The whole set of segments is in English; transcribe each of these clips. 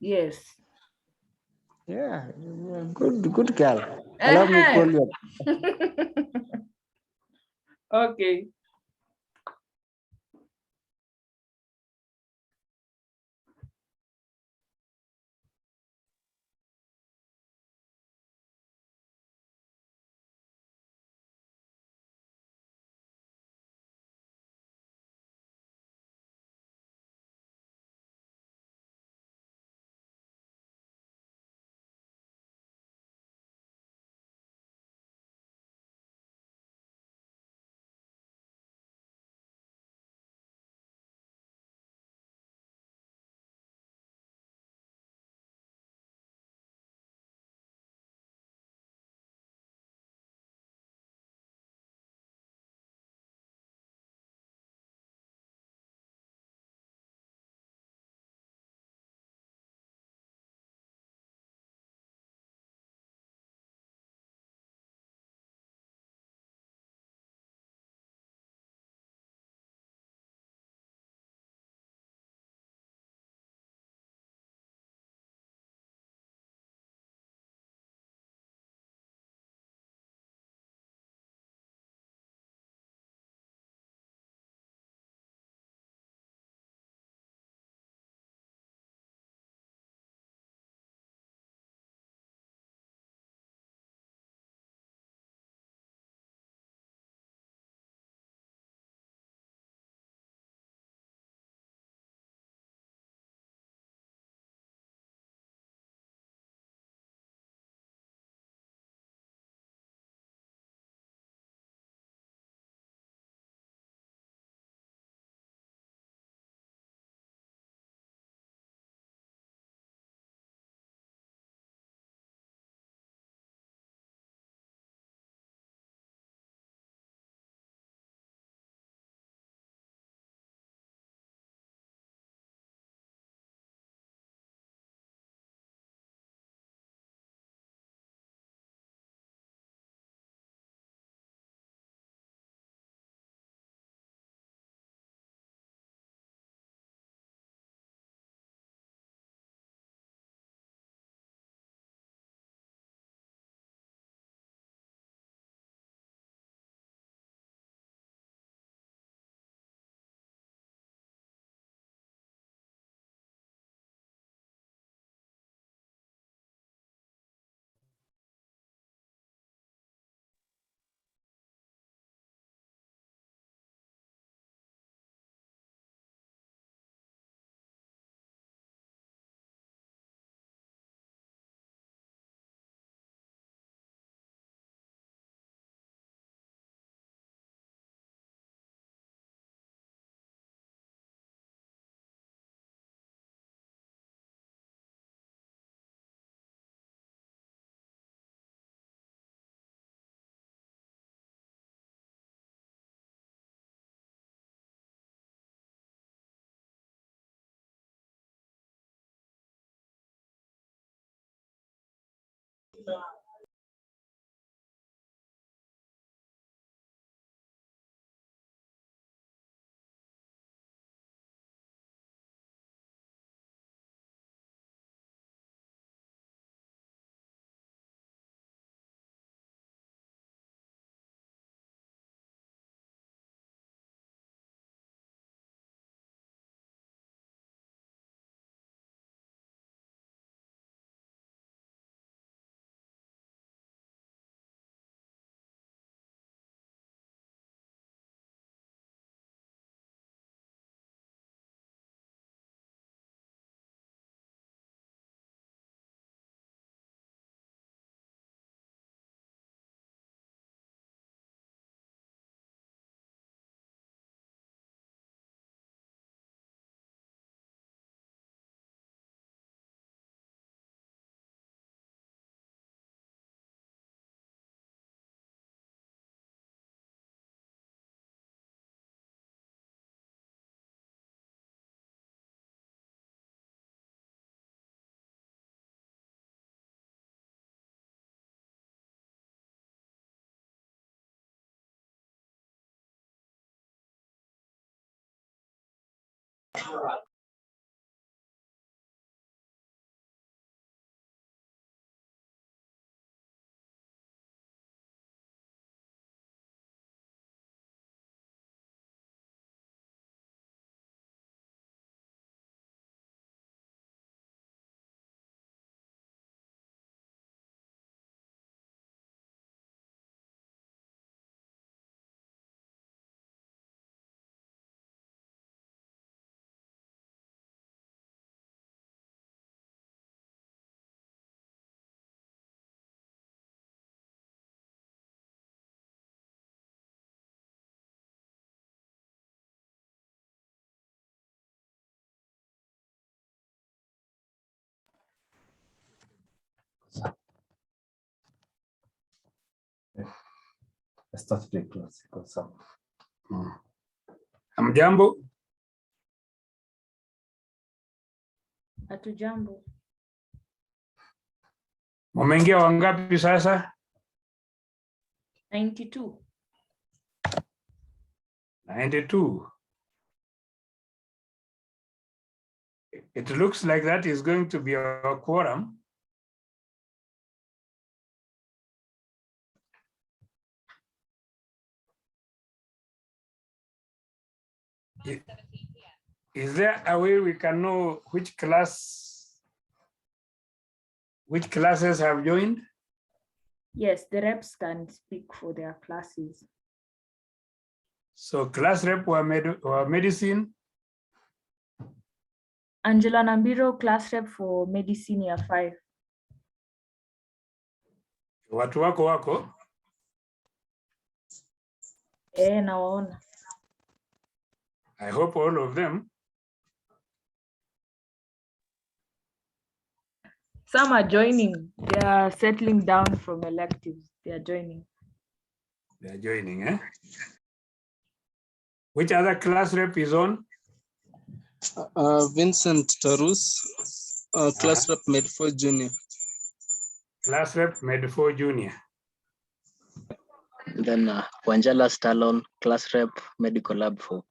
Yes. Yeah, good girl. Allow me call you. Okay. Start the class. Hamjambo? Hatujambo. Wameingia wangapi sasa? 92. 92. It looks like that is going to be our quorum. Is there a way we can know which classes have joined? Yes, the reps can speak for their classes. So class rep were medicine. Angela Nambiro, class rep for medicine year 5. Watu wako? Nawaona. I hope all of them. Some are joining. They are settling down from electives. They are joining. They are joining, eh? Which other class rep is on? Vincent Tarus, class rep Med 4 Junior. Class rep Med 4 Junior. Then Wanjala Stallone, class rep Medical Lab 4.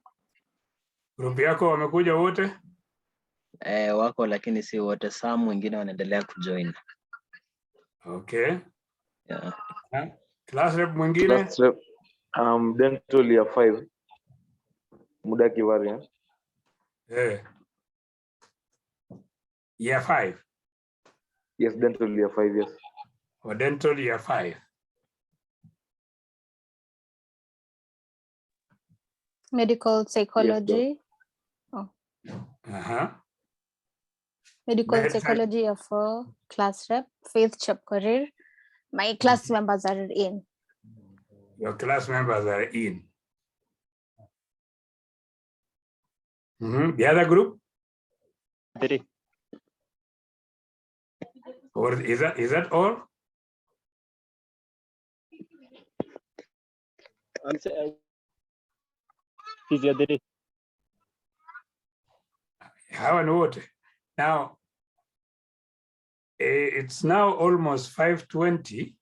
Group yako wamekuja wote? Wako lakini si wote, some wengine wanaendelea kujoin. Okay. Yeah. Class rep mwingine? Class rep dental year 5. Muda Kivaria. Year 5. Yes, dental year 5, yes. Or dental year 5. Medical psychology. Yes, Medical psychology of 4, class rep, Faith Chapkorir. My class members are in. Your class members are in. The other group? 3. Or is that all? How and what? Now, it's now almost 5:20.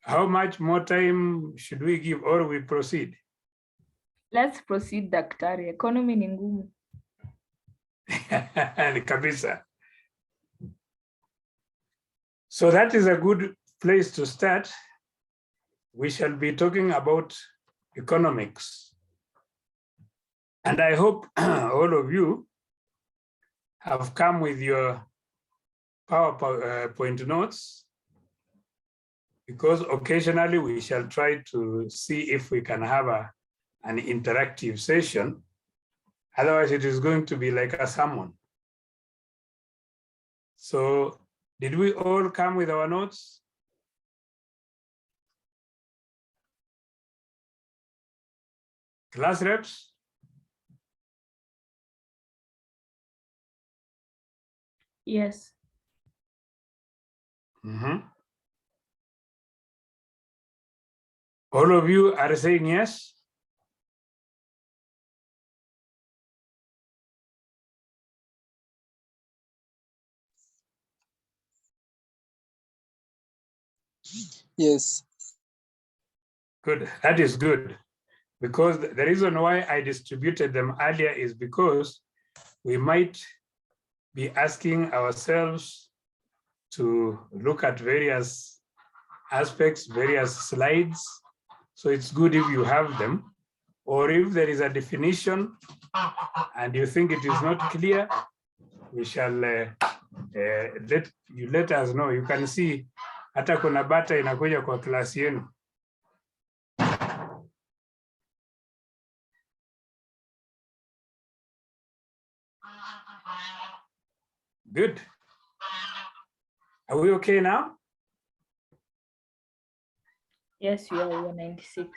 How much more time should we give or we proceed? Let's proceed, Daktari. Economy ni ngumu. Kabisa. So that is a good place to start. We shall be talking about economics. And I hope all of you have come with your PowerPoint notes, because occasionally we shall try to see if we can have an interactive session. Otherwise, it is going to be like a sermon. So, did we all come with our notes? Class reps? Yes. All of you are saying yes? Yes. Good, that is good. Because the reason why I distributed them earlier is because we might be asking ourselves to look at various aspects, various slides. So it's good if you have them, or if there is a definition and you think it is not clear, we shall let us know. You can see hata kuna bata inakuja kwa klasi yenu. Good. Are we okay now? Yes, we are 96.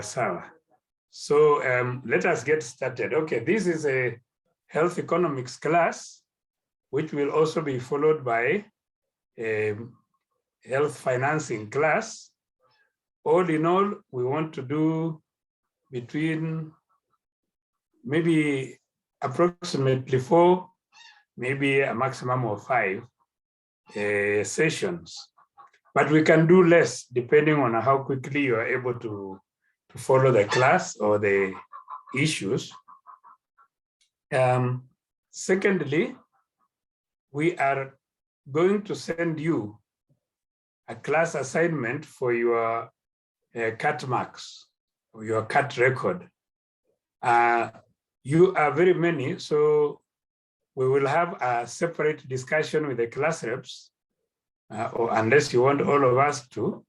Sawa. So let us get started. Okay, this is a health economics class, which will also be followed by a health financing class. All in all, we want to do between maybe approximately 4, maybe a maximum of 5 sessions. But we can do less depending on how quickly you are able to follow the class or the issues. Secondly, we are going to send you a class assignment for your CAT marks or your CAT record. You are very many, so we will have a separate discussion with the class reps, or unless you want all of us to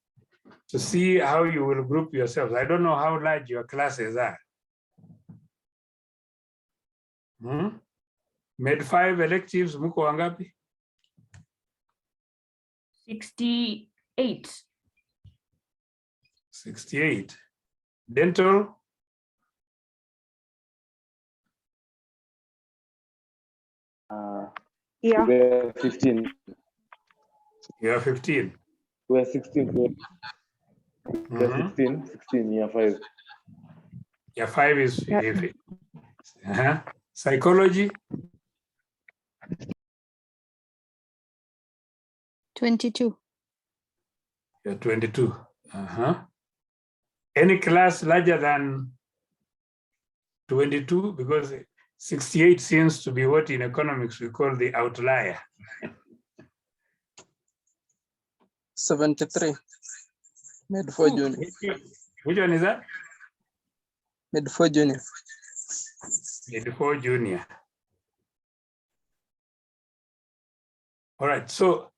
see how you will group yourselves. I don't know how large your classes are. Med 5 electives, muko wangapi? 68. 68. Dental? Yeah. We're 15. You are 15. We're 16. We're 16, year 5. Year 5 is if Psychology? 22. You're 22. Any class larger than 22? Because 68 seems to be what in economics we call the outlier. 73. Med 4 junior. Which one is that? Med 4 junior. Med 4 junior. All right, so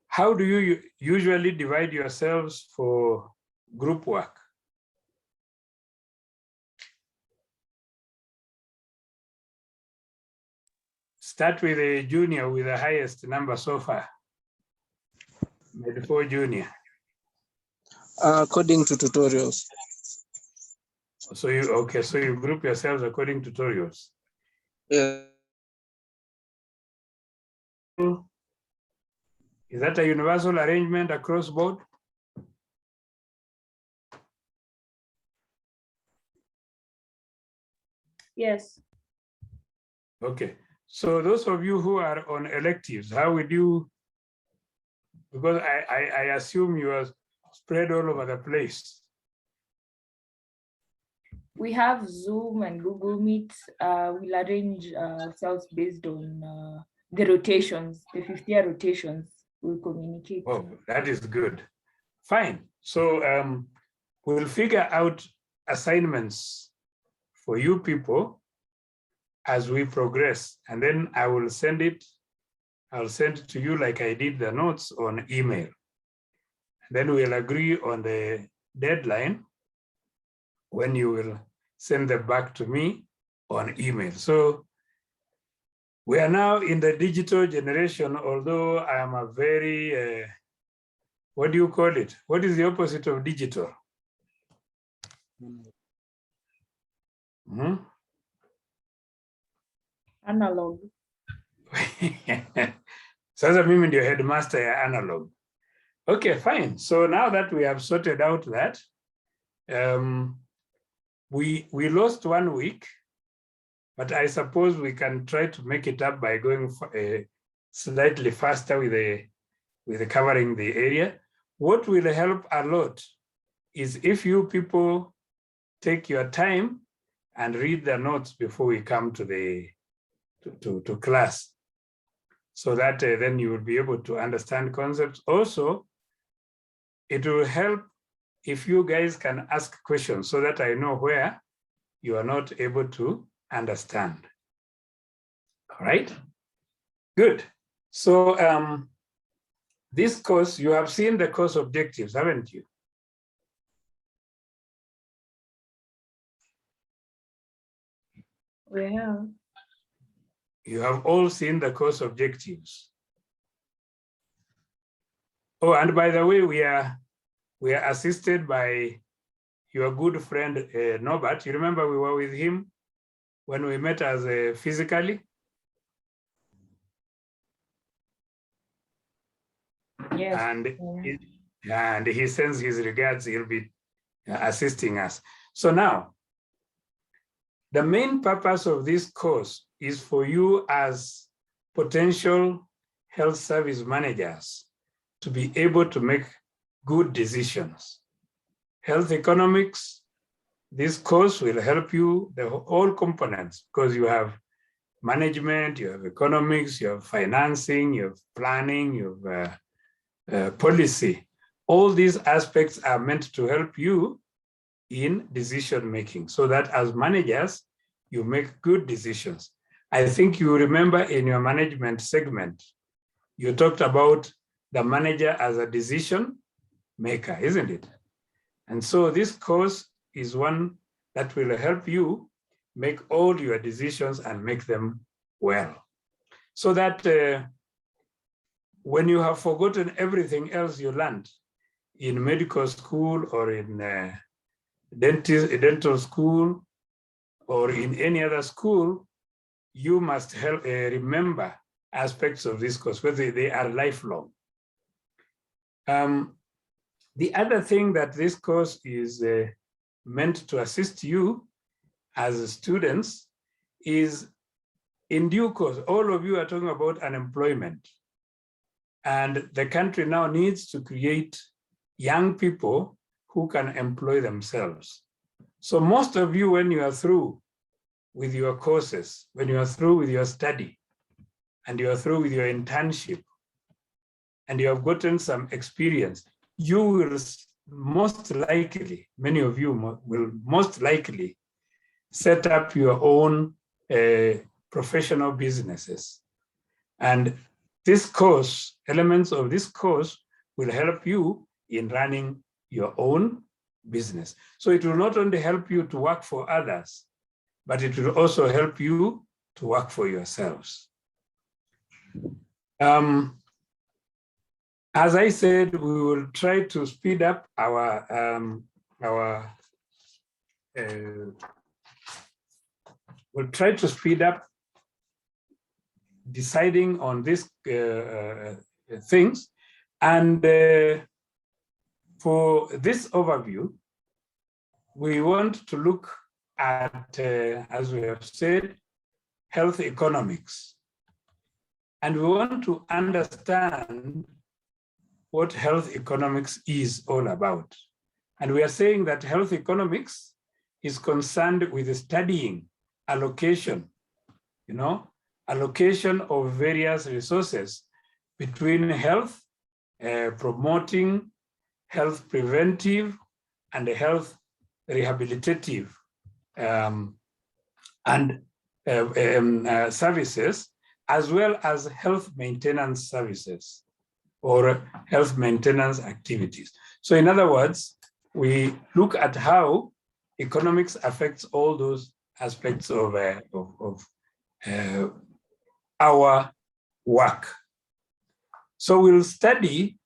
how do you usually divide yourselves for group work? Start with a junior with the highest number so far. Med 4 junior. According to tutorials. So you group yourselves according to tutorials. Yeah. Is that a universal arrangement across board? Yes. Okay. So those of you who are on electives, how would you, because I assume you are spread all over the place. We have Zoom and Google Meet. We'll arrange ourselves based on the rotations, the 50-year rotations. We'll communicate. Oh, that is good. Fine. So we'll figure out assignments for you people as we progress, and then I will send it. I'll send it to you like I did the notes on email. Then we'll agree on the deadline when you will send them back to me on email. So we are now in the digital generation, although I am a very, what do you call it? What is the opposite of digital? Analog. Sasa mimi ndio headmaster ya analog. Okay, fine. So now that we have sorted out that, we lost 1 week, but I suppose we can try to make it up by going slightly faster with covering the area. What will help a lot is if you people take your time and read the notes before we come to class, so that then you will be able to understand concepts. Also, it will help if you guys can ask questions so that I know where you are not able to understand. All right, good. So this course, you have seen the course objectives, haven't you? We have. You have all seen the course objectives. Oh, and by the way, we are assisted by your good friend, Norbert. You remember we were with him when we met as physically? Yes. And he sends his regards. He'll be assisting us. So now, the main purpose of this course is for you as potential health service managers to be able to make good decisions. Health economics, this course will help you, the whole components, because you have management, you have economics, you have financing, you have planning, you have policy. All these aspects are meant to help you in decision making so that as managers, you make good decisions. I think you remember in your management segment, you talked about the manager as a decision maker, isn't it? And so this course is one that will help you make all your decisions and make them well. So that when you have forgotten everything else you learned in medical school or in dental school or in any other school, you must remember aspects of this course, whether they are lifelong. The other thing that this course is meant to assist you as students is, in due course, all of you are talking about unemployment. And the country now needs to create young people who can employ themselves. So most of you, when you are through with your courses, when you are through with your study, and you are through with your internship, and you have gotten some experience, you will most likely, many of you will most likely set up your own professional businesses. And this course, elements of this course will help you in running your own business. So it will not only help you to work for others, but it will also help you to work for yourselves. As I said, we will try to speed up we'll try to speed up deciding on these things. And for this overview, we want to look at, as we have said, health economics. And we want to understand what health economics is all about. And we are saying that health economics is concerned with studying allocation, allocation of various resources between health, promoting, health preventive, and health rehabilitative services, as well as health maintenance services or health maintenance activities. So in other words, we look at how economics affects all those aspects of our work. So we'll study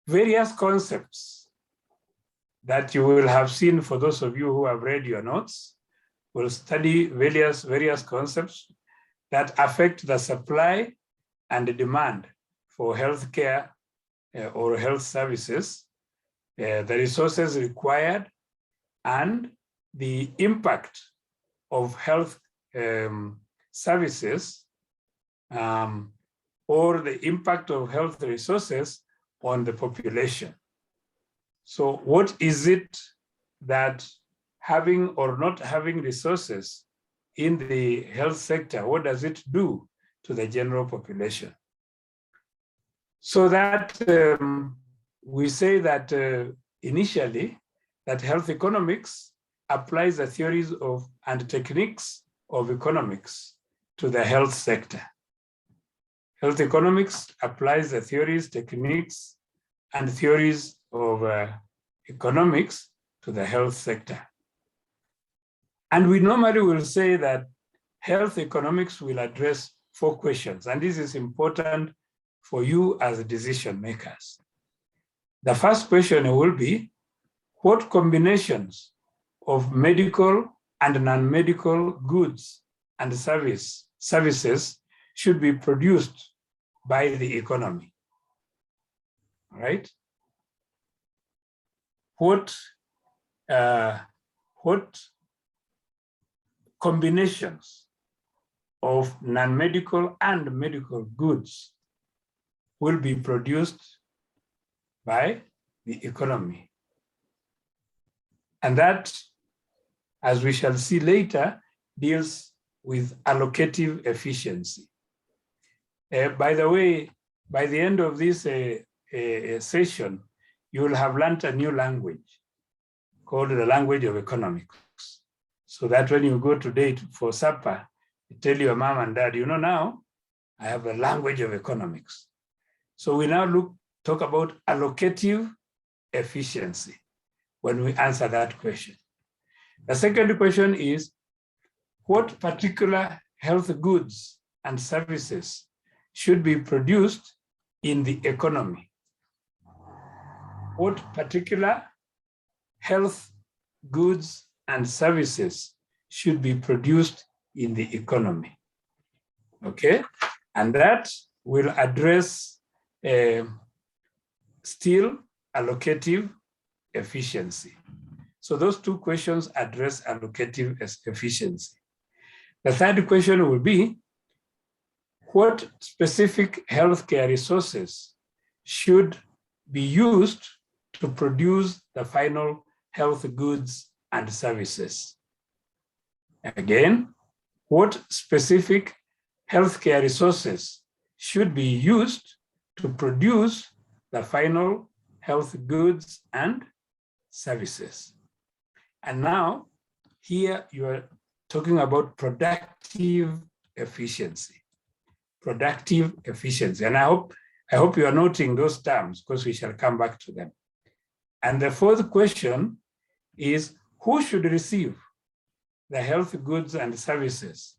various concepts that you will have seen for those of you who have read your notes. We'll study various concepts that affect the supply and the demand for healthcare or health services, the resources required, and the impact of health services or the impact of health resources on the population. So what is it that having or not having resources in the health sector, what does it do to the general population? So that we say that initially, that health economics applies the theories of and techniques of economics to the health sector. Health economics applies the theories, techniques, and theories of economics to the health sector. And we normally will say that health economics will address 4 questions, and this is important for you as decision makers. The first question will be, what combinations of medical and non-medical goods and services should be produced by the economy. All right? What combinations of non-medical and medical goods will be produced by the economy? And that, as we shall see later, deals with allocative efficiency. By the way, by the end of this session, you will have learned a new language called the language of economics. So that when you go today for supper, you tell your mom and dad, you know, now I have a language of economics. So we now talk about allocative efficiency when we answer that question. The second question is, what particular health goods and services should be produced in the economy? What particular health goods and services should be produced in the economy? Okay, and that will address still allocative efficiency. So those two questions address allocative efficiency. The third question will be, what specific healthcare resources should be used to produce the final health goods and services? Again, what specific healthcare resources should be used to produce the final health goods and services? And now, here you are talking about productive efficiency. Productive efficiency. And I hope you are noting those terms, because we shall come back to them. And the fourth question is, who should receive the health goods and services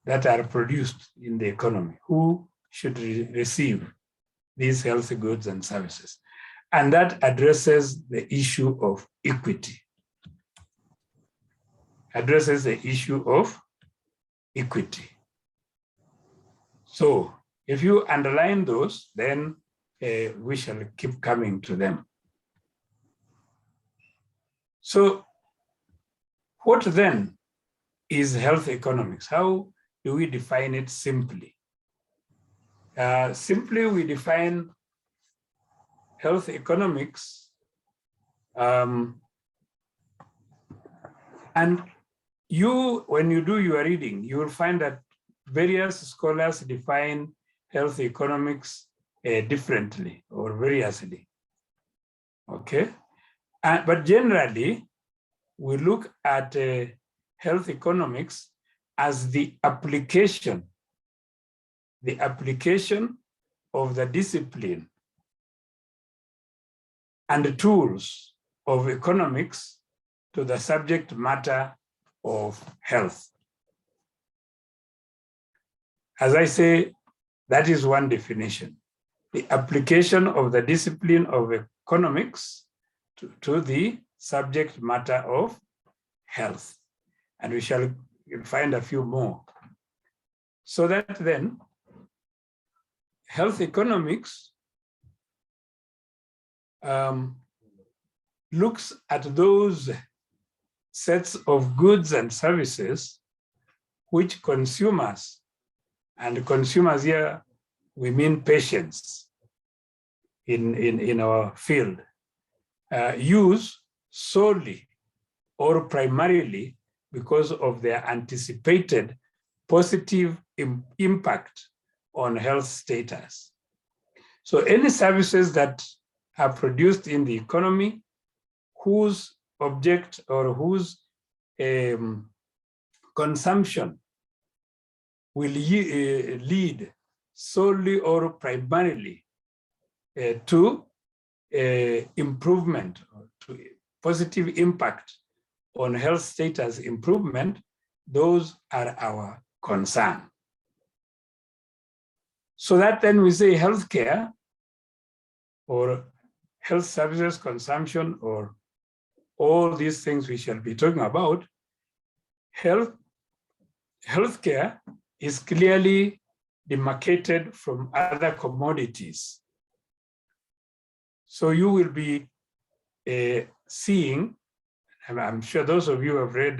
that are produced in the economy? Who should receive these health goods and services? And that addresses the issue of equity. Addresses the issue of equity. So if you underline those, then we shall keep coming to them. So what then is health economics? How do we define it simply? Simply, we define health economics, and when you do your reading, you will find that various scholars define health economics differently or variously. Okay, but generally, we look at health economics as the application of the discipline and the tools of economics to the subject matter of health. As I say, that is one definition. The application of the discipline of economics to the subject matter of health. And we shall find a few more. So that then, health economics looks at those sets of goods and services which consumers, and consumers here, we mean patients in our field, use solely or primarily because of their anticipated positive impact on health status. So any services that are produced in the economy whose object or whose consumption will lead solely or primarily to improvement, or to positive impact on health status improvement, those are our concern. So that then we say healthcare or health services consumption or all these things we shall be talking about, healthcare is clearly demarcated from other commodities. So you will be seeing, and I'm sure those of you who have read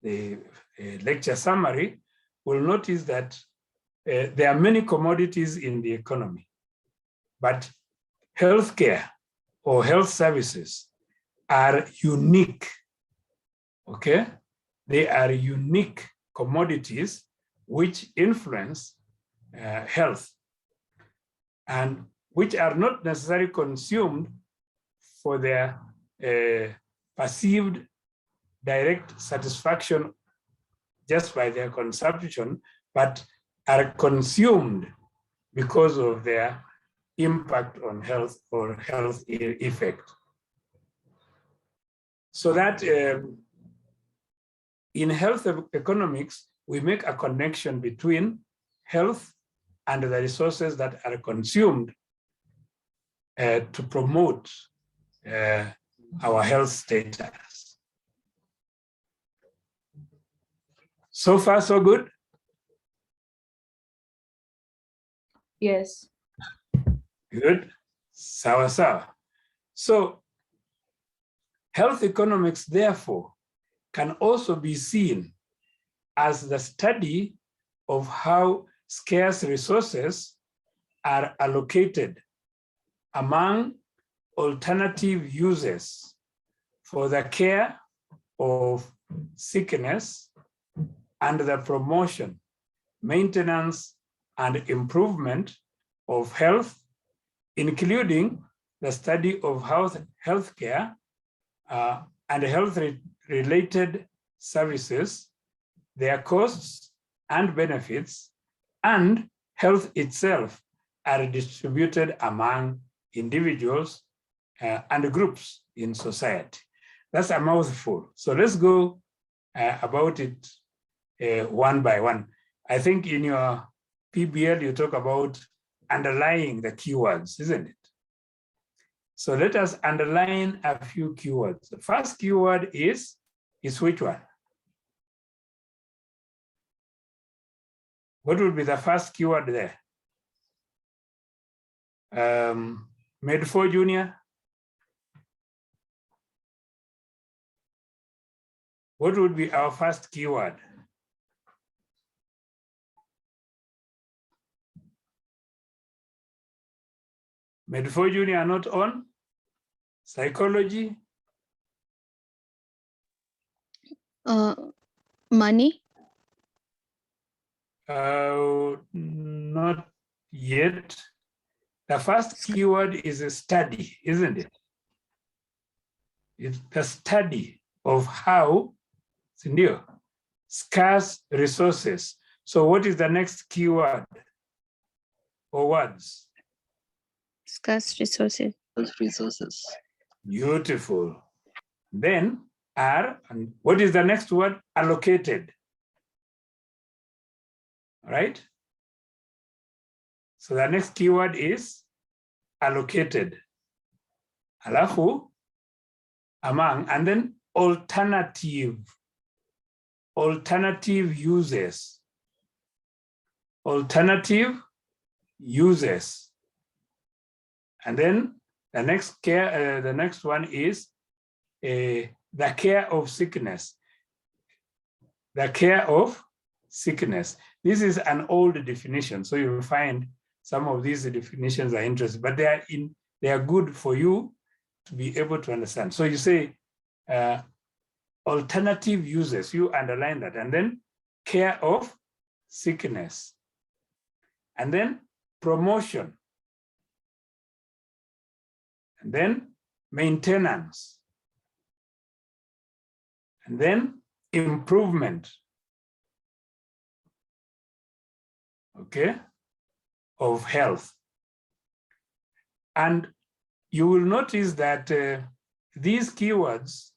the lecture summary will notice that there are many commodities in the economy, but healthcare or health services are unique, okay? They are unique commodities which influence health and which are not necessarily consumed for their perceived direct satisfaction just by their consumption, but are consumed because of their impact on health or health effect. So that in health economics, we make a connection between health and the resources that are consumed to promote our health status. So far, so good? Yes. Good. Sawa sawa. So health economics, therefore, can also be seen as the study of how scarce resources are allocated among alternative uses for the care of sickness and the promotion, maintenance, and improvement of health, including the study of healthcare and health-related services, their costs and benefits, and health itself are distributed among individuals and groups in society. That's a mouthful. So let's go about it one by one. I think in your PBL, you talk about underlying the keywords, isn't it? So let us underline a few keywords. The first keyword is which one? What would be the first keyword there? Med4 Junior? What would be our first keyword? Med4 Junior are not on? Psychology? Money. Not yet. The first keyword is a study, isn't it? It's the study of how scarce resources. So what is the next keyword or words? Scarce resources. Resources. Beautiful. Then are, and what is the next word? Allocated. All right? So the next keyword is allocated. Alafu, among, and then alternative uses. Alternative uses. And then the next one is the care of sickness. The care of sickness. This is an old definition, so you'll find some of these definitions are interesting, but they are good for you to be able to understand. So you say alternative uses, you underline that, and then care of sickness, and then promotion, and then maintenance, and then improvement, okay, of health. And you will notice that these keywords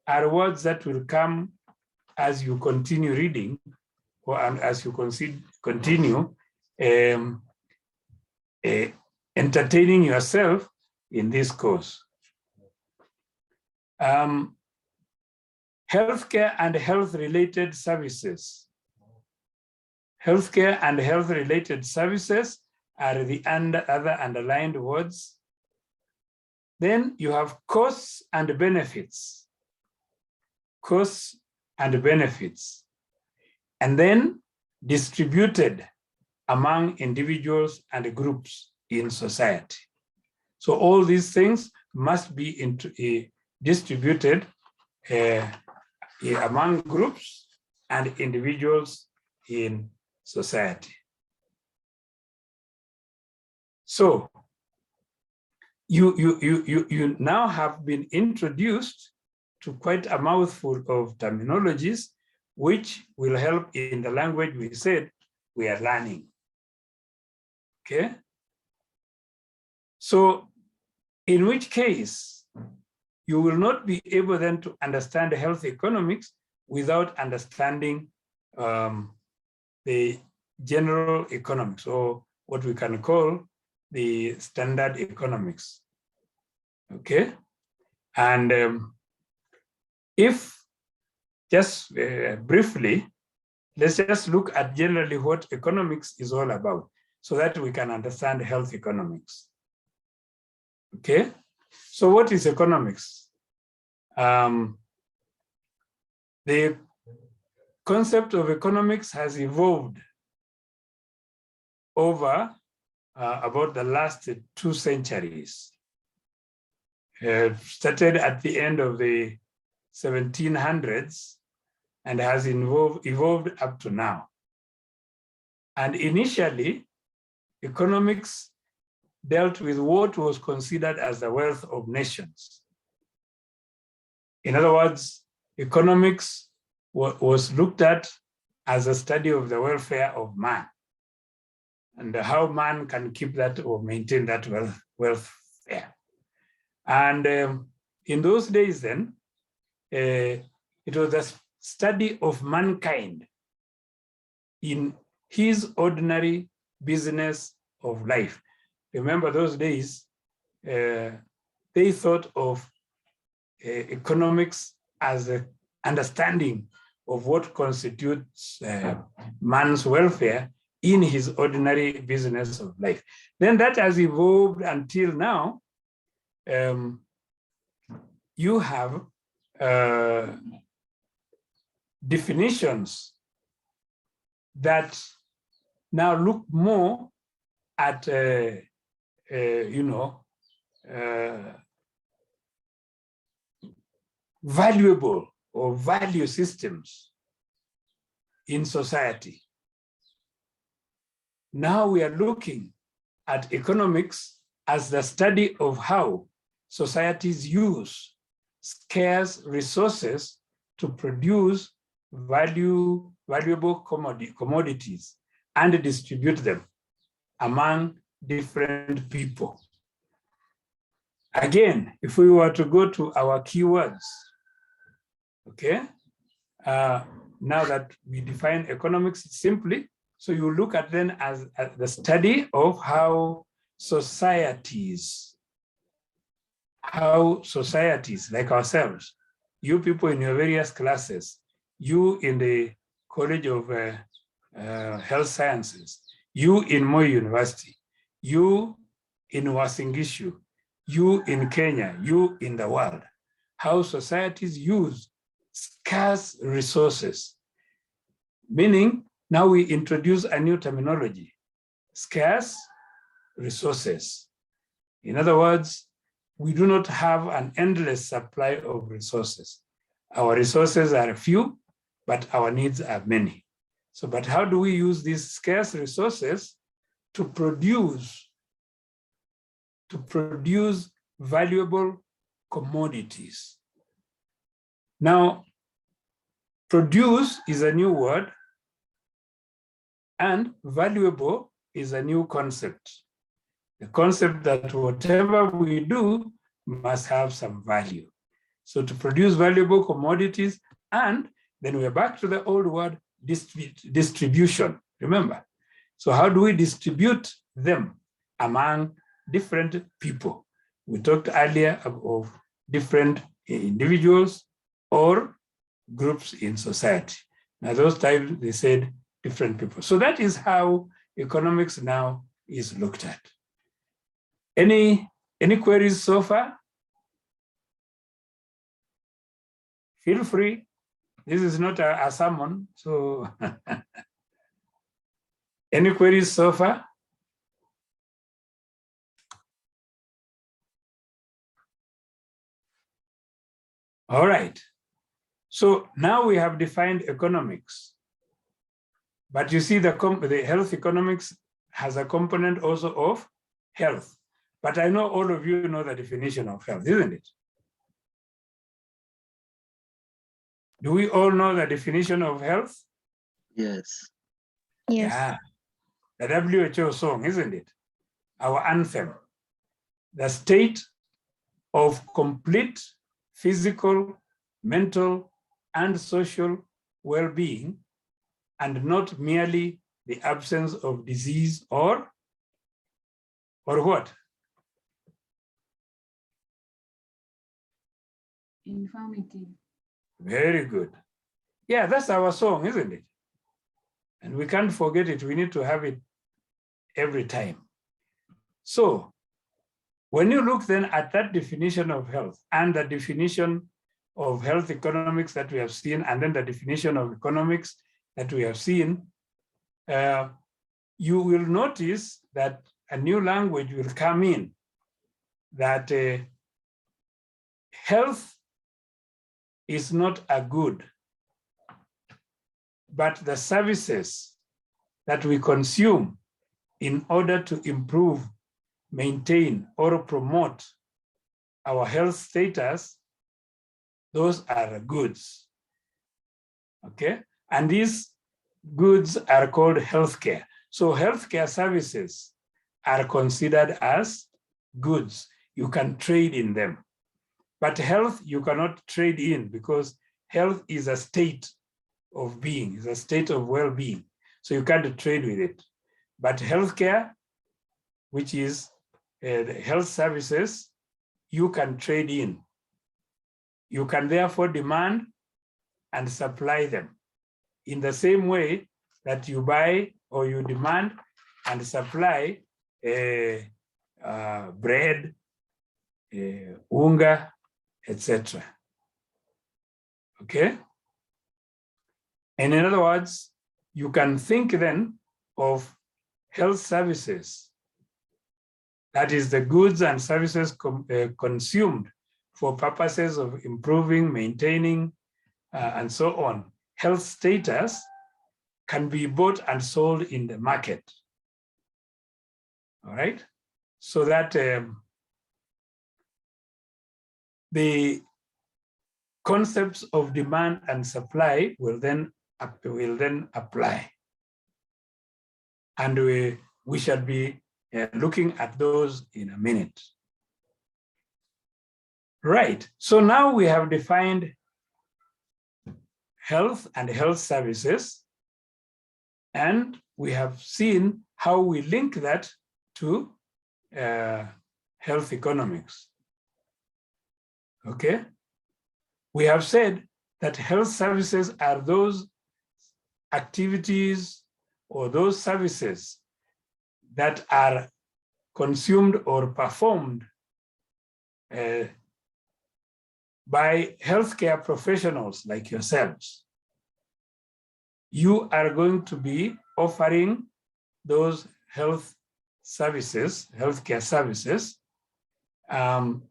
are words that will come as you continue reading, or as you continue entertaining yourself in this course. Healthcare and health-related services. Healthcare and health-related services are the other underlined words. Then you have costs and benefits. Costs and benefits. And then distributed among individuals and groups in society. So all these things must be distributed among groups and individuals in society. So you now have been introduced to quite a mouthful of terminologies, which will help in the language we said we are learning. Okay? So in which case, you will not be able then to understand health economics without understanding the general economics, or what we can call the standard economics. Okay? And if just briefly, let's just look at generally what economics is all about so that we can understand health economics. Okay? So what is economics? The concept of economics has evolved over about the last 2 centuries. Started at the end of the 1700s and has evolved up to now. And initially, economics dealt with what was considered as the wealth of nations. In other words, economics was looked at as a study of the welfare of man and how man can keep that or maintain that welfare. And in those days then, it was a study of mankind in his ordinary business of life. Remember those days, they thought of economics as an understanding of what constitutes man's welfare in his ordinary business of life. Then that has evolved until now. You have definitions that now look more at valuable or value systems in society. Now we are looking at economics as the study of how societies use scarce resources to produce valuable commodities and distribute them among different people. Again, if we were to go to our keywords, okay, now that we define economics simply, so you look at them as the study of how societies like ourselves, you people in your various classes, you in the College of Health Sciences, you in Moi University, you in Uasin Gishu, you in Kenya, you in the world, how societies use scarce resources. Meaning, now we introduce a new terminology, scarce resources. In other words, we do not have an endless supply of resources. Our resources are few, but our needs are many. So, but how do we use these scarce resources to produce valuable commodities? Now, produce is a new word, and valuable is a new concept. The concept that whatever we do must have some value. So to produce valuable commodities, and then we're back to the old word, distribution, remember? So how do we distribute them among different people? We talked earlier of different individuals or groups in society. Now those times they said different people. So that is how economics now is looked at. Any queries so far? Feel free. This is not a sermon, so any queries so far? All right. So now we have defined economics. But you see the health economics has a component also of health. But I know all of you know the definition of health, isn't it? Do we all know the definition of health? Yes. Yes. Yeah. The WHO song, isn't it? Our anthem. The state of complete physical, mental, and social well-being, and not merely the absence of disease or what? Infirmity. Very good. Yeah, that's our song, isn't it? And we can't forget it. We need to have it every time. So when you look then at that definition of health and the definition of health economics that we have seen, and then the definition of economics that we have seen, you will notice that a new language will come in, that health is not a good, but the services that we consume in order to improve, maintain, or promote our health status, those are goods, okay? And these goods are called healthcare. So healthcare services are considered as goods. You can trade in them. But health, you cannot trade in, because health is a state of being, is a state of well-being. So you can't trade with it. But healthcare, which is the health services, you can trade in. You can therefore demand and supply them in the same way that you buy or you demand and supply bread, unga, etc. Okay? And in other words, you can think then of health services, that is the goods and services consumed for purposes of improving, maintaining, and so on. Health status can be bought and sold in the market. All right? So that the concepts of demand and supply will then apply. And we shall be looking at those in a minute. Right, so now we have defined health and health services, and we have seen how we link that to health economics. Okay, we have said that health services are those activities or those services that are consumed or performed by healthcare professionals like yourselves. You are going to be offering those health services, healthcare services, and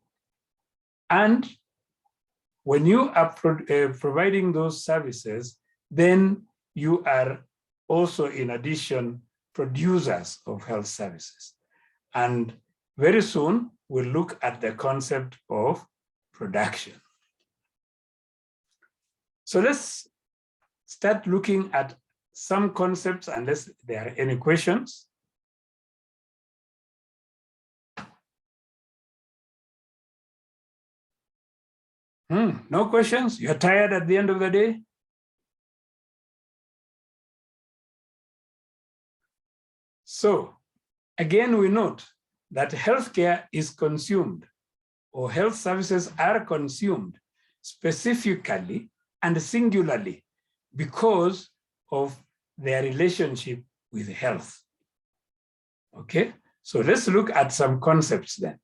when you are providing those services, then you are also, in addition, producers of health services. And very soon, we'll look at the concept of production. So let's start looking at some concepts, unless there are any questions. No questions? You're tired at the end of the day? So again, we note that healthcare is consumed, or health services are consumed specifically and singularly because of their relationship with health. Okay, so let's look at some concepts then.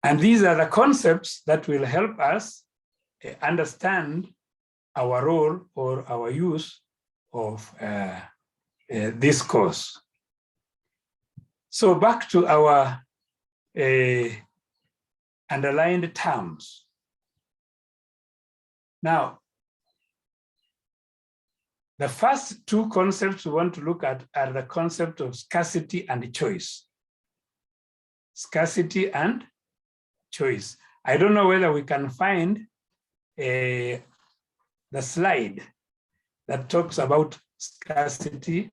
And these are the concepts that will help us understand our role or our use of this course. So back to our underlined terms. Now, the first two concepts we want to look at are the concept of scarcity and choice. Scarcity and choice. I don't know whether we can find the slide that talks about scarcity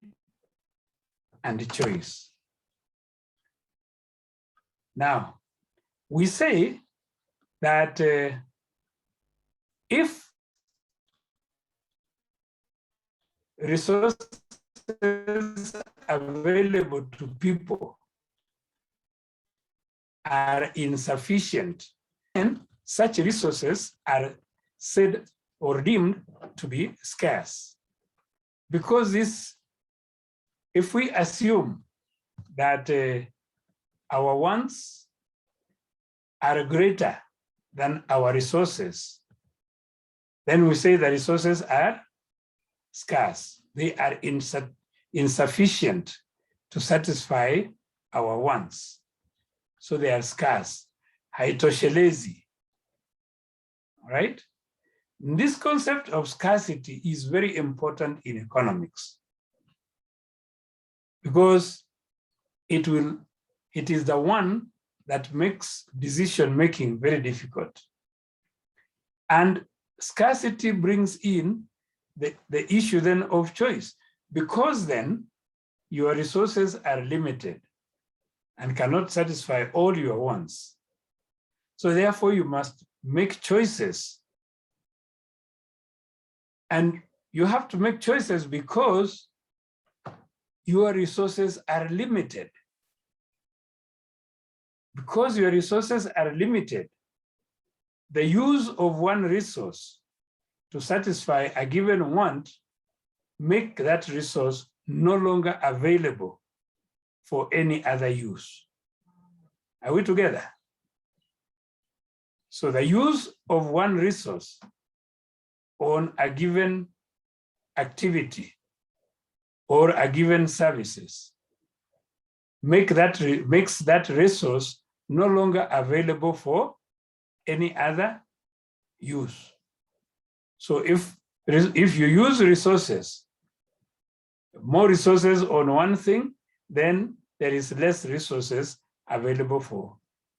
and choice. Now, we say that if resources available to people are insufficient, and such resources are said or deemed to be scarce. Because this, if we assume that our wants are greater than our resources, then we say the resources are scarce. They are insufficient to satisfy our wants. So they are scarce. Haitoshelezi. All right? This concept of scarcity is very important in economics because it is the one that makes decision-making very difficult. And scarcity brings in the issue then of choice, because then your resources are limited and cannot satisfy all your wants. So therefore you must make choices. And you have to make choices because your resources are limited. Because your resources are limited, the use of one resource to satisfy a given want make that resource no longer available for any other use. Are we together? So the use of one resource on a given activity or a given services makes that resource no longer available for any other use. So if you use resources, more resources on one thing, then there is less resources available for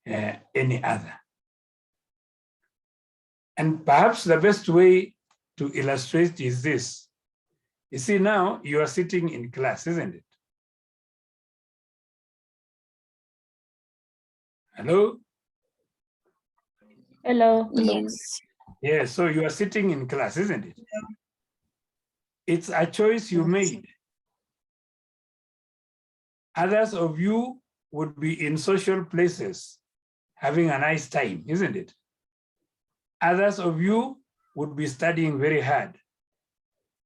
any other. And perhaps the best way to illustrate is this. You see, now you are sitting in class, isn't it? Hello? Hello. Yes. Yeah, so you are sitting in class, isn't it? It's a choice you made. Others of you would be in social places, having a nice time, isn't it? Others of you would be studying very hard.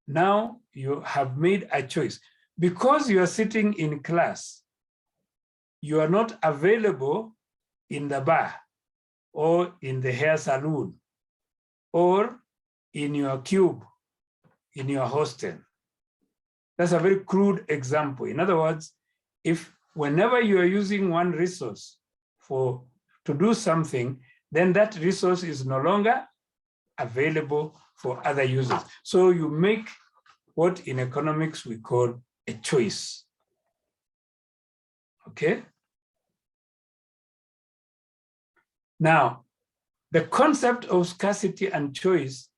Now you have made a choice. Because you are sitting in class, you are not available in the bar or in the hair salon or in your cube, in your hostel. That's a very crude example. In other words, if whenever you are using one resource to do something, then that resource is no longer available for other users. So you make what in economics we call a choice. Okay? Now, the concept of scarcity and choice,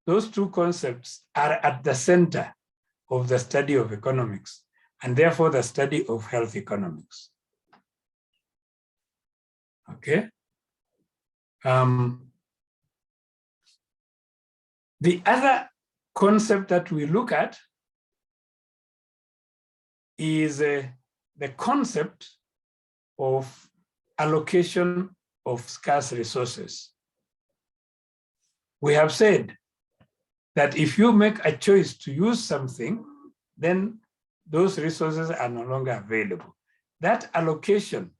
those two concepts are at the center of the study of economics, and therefore the study of health economics. Okay? The other concept that we look at is the concept of allocation of scarce resources. We have said that if you make a choice to use something, then those resources are no longer available. That allocation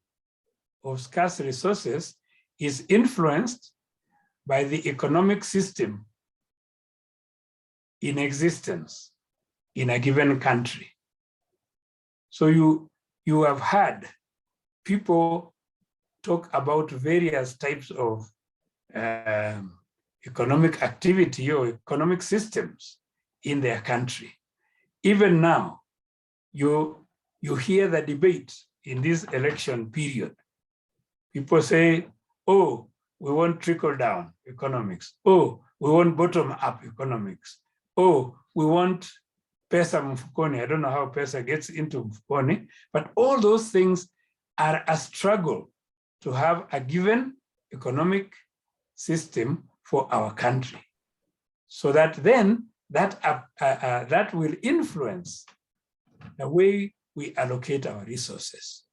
of scarce resources is influenced by the economic system in existence in a given country. So you have heard people talk about various types of economic activity or economic systems in their country. Even now, you hear the debate in this election period. People say, oh, we want trickle-down economics. Oh, we want bottom-up economics. Oh, we want pesa mfukoni. I don't know how pesa gets into mfukoni, but all those things are a struggle to have a given economic system for our country. So that then that will influence the way we allocate our resources.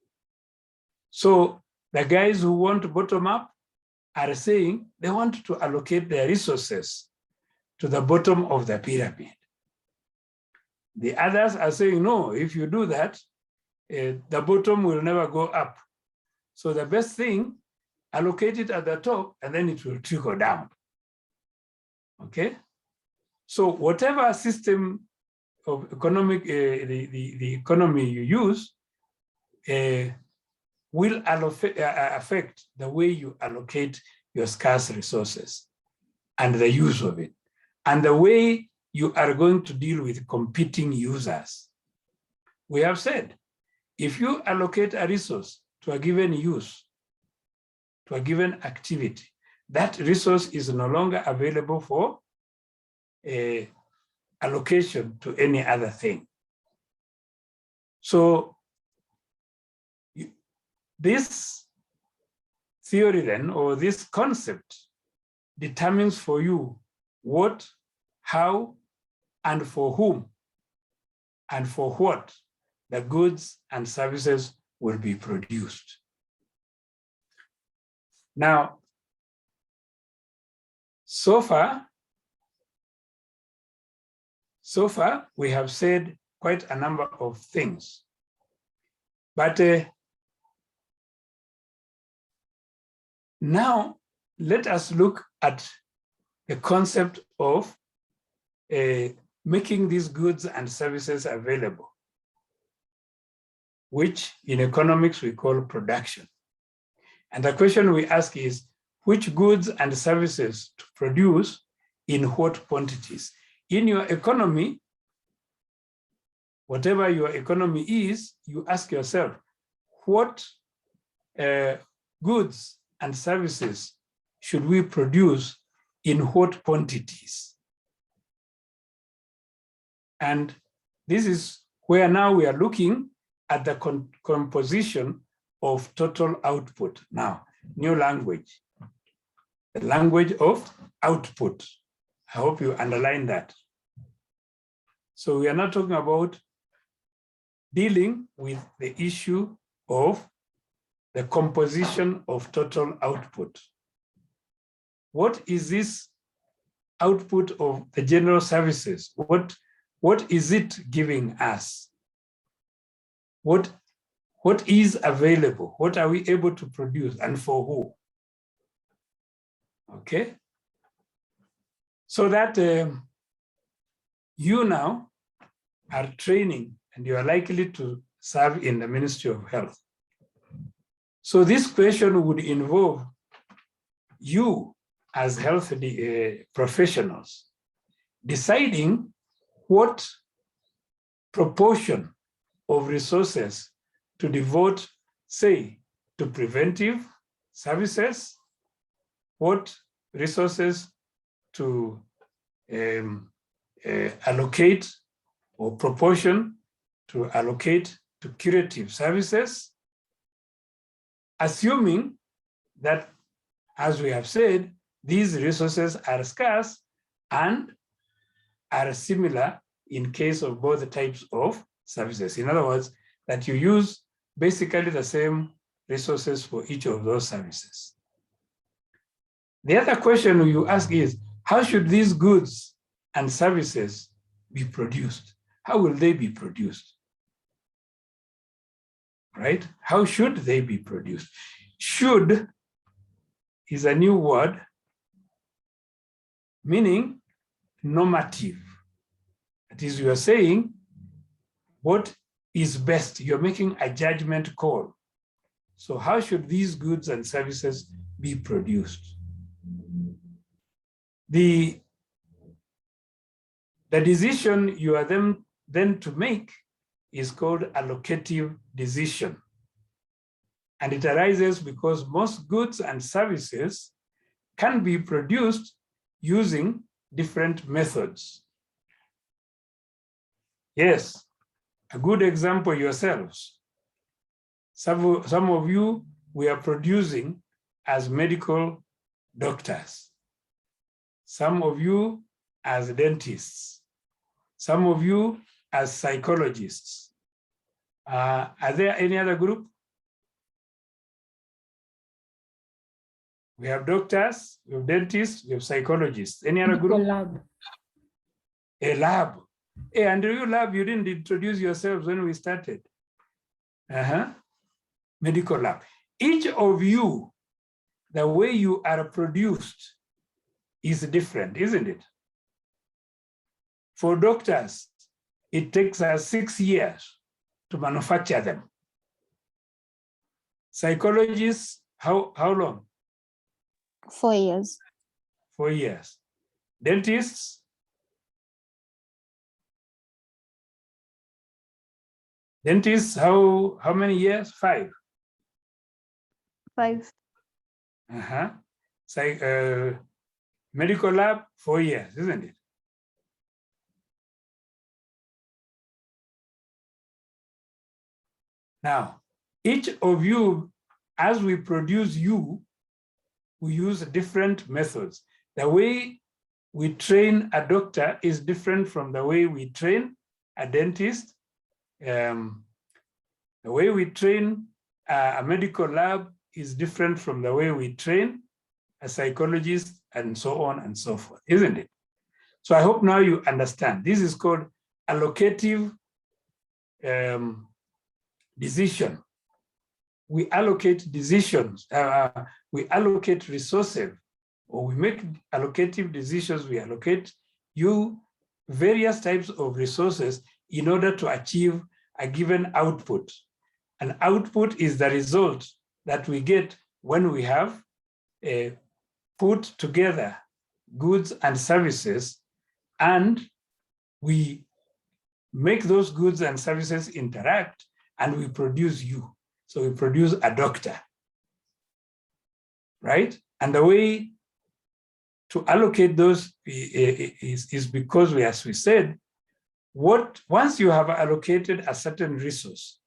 So the guys who want bottom up are saying they want to allocate their resources to the bottom of the pyramid. The others are saying, no, if you do that, the bottom will never go up. So the best thing, allocate it at the top and then it will trickle down. Okay? So whatever system of economic, the economy you use will affect the way you allocate your scarce resources and the use of it, and the way you are going to deal with competing users. We have said, if you allocate a resource to a given use, to a given activity, that resource is no longer available for allocation to any other thing. So this theory then, or this concept, determines for you what, how, and for whom, and for what the goods and services will be produced. Now, so far, we have said quite a number of things, but now let us look at the concept of making these goods and services available, which in economics we call production. And the question we ask is, which goods and services to produce in what quantities? In your economy, whatever your economy is, you ask yourself, what goods and services should we produce in what quantities? And this is where now we are looking at the composition of total output. Now, new language, the language of output. I hope you underline that. So we are not talking about dealing with the issue of the composition of total output. What is this output of the general services? What is it giving us? What is available? What are we able to produce and for who? Okay. So that you now are training and you are likely to serve in the Ministry of Health. So this question would involve you as health professionals deciding what proportion of resources to devote, say, to preventive services, what resources to allocate or proportion to allocate to curative services, assuming that, as we have said, these resources are scarce and are similar in case of both types of services. In other words, that you use basically the same resources for each of those services. The other question you ask is, how should these goods and services be produced? How will they be produced? Right? How should they be produced? Should is a new word meaning normative. That is, you are saying what is best. You're making a judgment call. So how should these goods and services be produced? The decision you are then to make is called allocative decision. And it arises because most goods and services can be produced using different methods. Yes, a good example yourselves. Some of you we are producing as medical doctors. Some of you as dentists. Some of you as psychologists. Are there any other group? We have doctors, we have dentists, we have psychologists. Any other group? Lab. A lab. Hey, and you lab, you didn't introduce yourselves when we started. Medical lab. Each of you, the way you are produced is different, isn't it? For doctors, it takes us 6 years to manufacture them. Psychologists, how long? 4 years. 4 years. Dentists? Dentists, how many years? 5. 5. Medical lab, 4 years, isn't it? Now, each of you, as we produce you, we use different methods. The way we train a doctor is different from the way we train a dentist. The way we train a medical lab is different from the way we train a psychologist, and so on and so forth, isn't it? So I hope now you understand. This is called allocative decision. We allocate decisions, we allocate resources, or we make allocative decisions. We allocate you various types of resources in order to achieve a given output. An output is the result that we get when we have put together goods and services, and we make those goods and services interact, and we produce you. So we produce a doctor, right? And the way to allocate those is because as we said, once you have allocated a certain resource,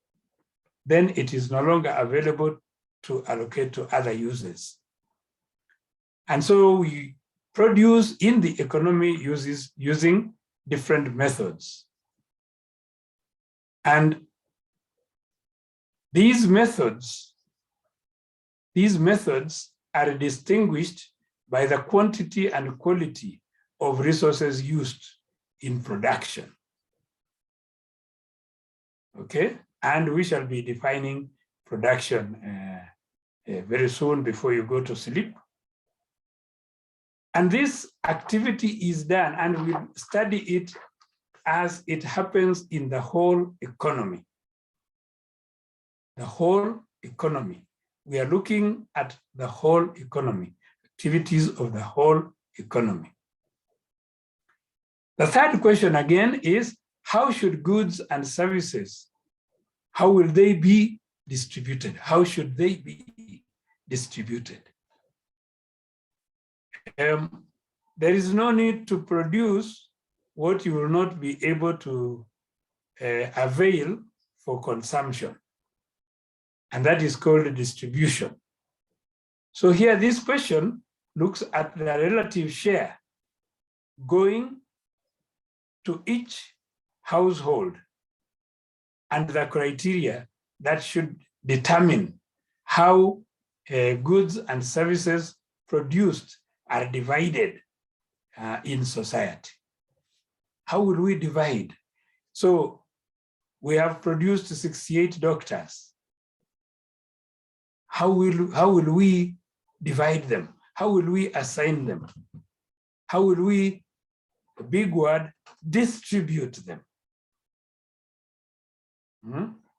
then it is no longer available to allocate to other users. And so we produce in the economy using different methods. And these methods are distinguished by the quantity and quality of resources used in production. Okay, and we shall be defining production very soon before you go to sleep. And this activity is done, and we study it as it happens in the whole economy. The whole economy. We are looking at the whole economy, activities of the whole economy. The third question again is, how should goods and services, how will they be distributed? How should they be distributed? There is no need to produce what you will not be able to avail for consumption. And that is called distribution. So here, this question looks at the relative share going to each household and the criteria that should determine how goods and services produced are divided in society. How will we divide? So we have produced 68 doctors. How will we divide them? How will we assign them? How will we, a big word, distribute them?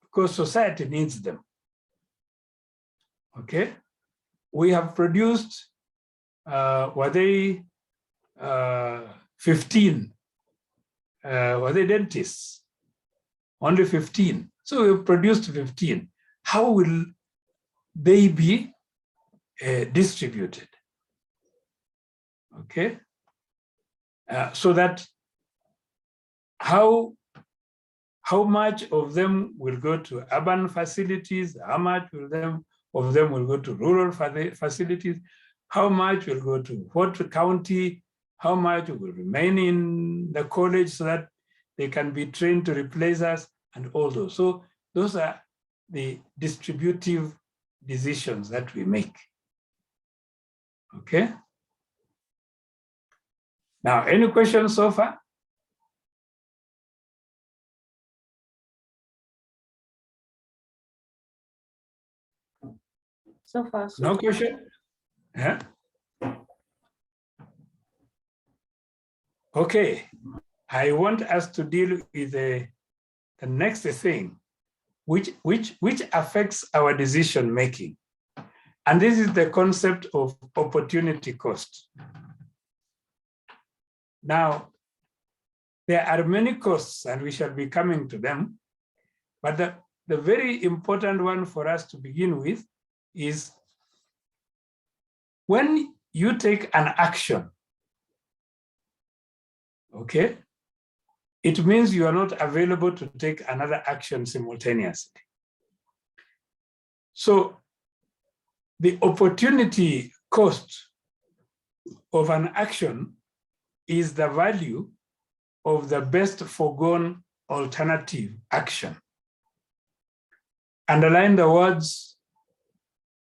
Because society needs them. Okay, we have produced, were they 15? Were they dentists? Only 15. So we produced 15. How will they be distributed? Okay, so that how much of them will go to urban facilities? How much of them will go to rural facilities? How much will go to what county? How much will remain in the college so that they can be trained to replace us, and all those. So those are the distributive decisions that we make. Okay. Now, any questions so far? So far, so No question? Yeah. Okay. I want us to deal with the next thing, which affects our decision making. And this is the concept of opportunity cost. Now, there are many costs, and we shall be coming to them, but the very important one for us to begin with is when you take an action, okay, it means you are not available to take another action simultaneously. So the opportunity cost of an action is the value of the best foregone alternative action. Underline the words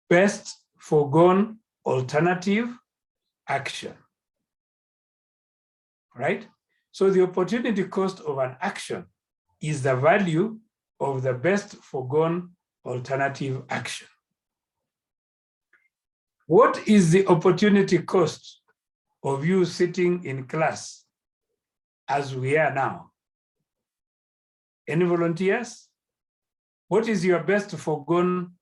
best foregone alternative action, right? So the opportunity cost of an action is the value of the best foregone alternative action. What is the opportunity cost of you sitting in class as we are now? Any volunteers? What is your best foregone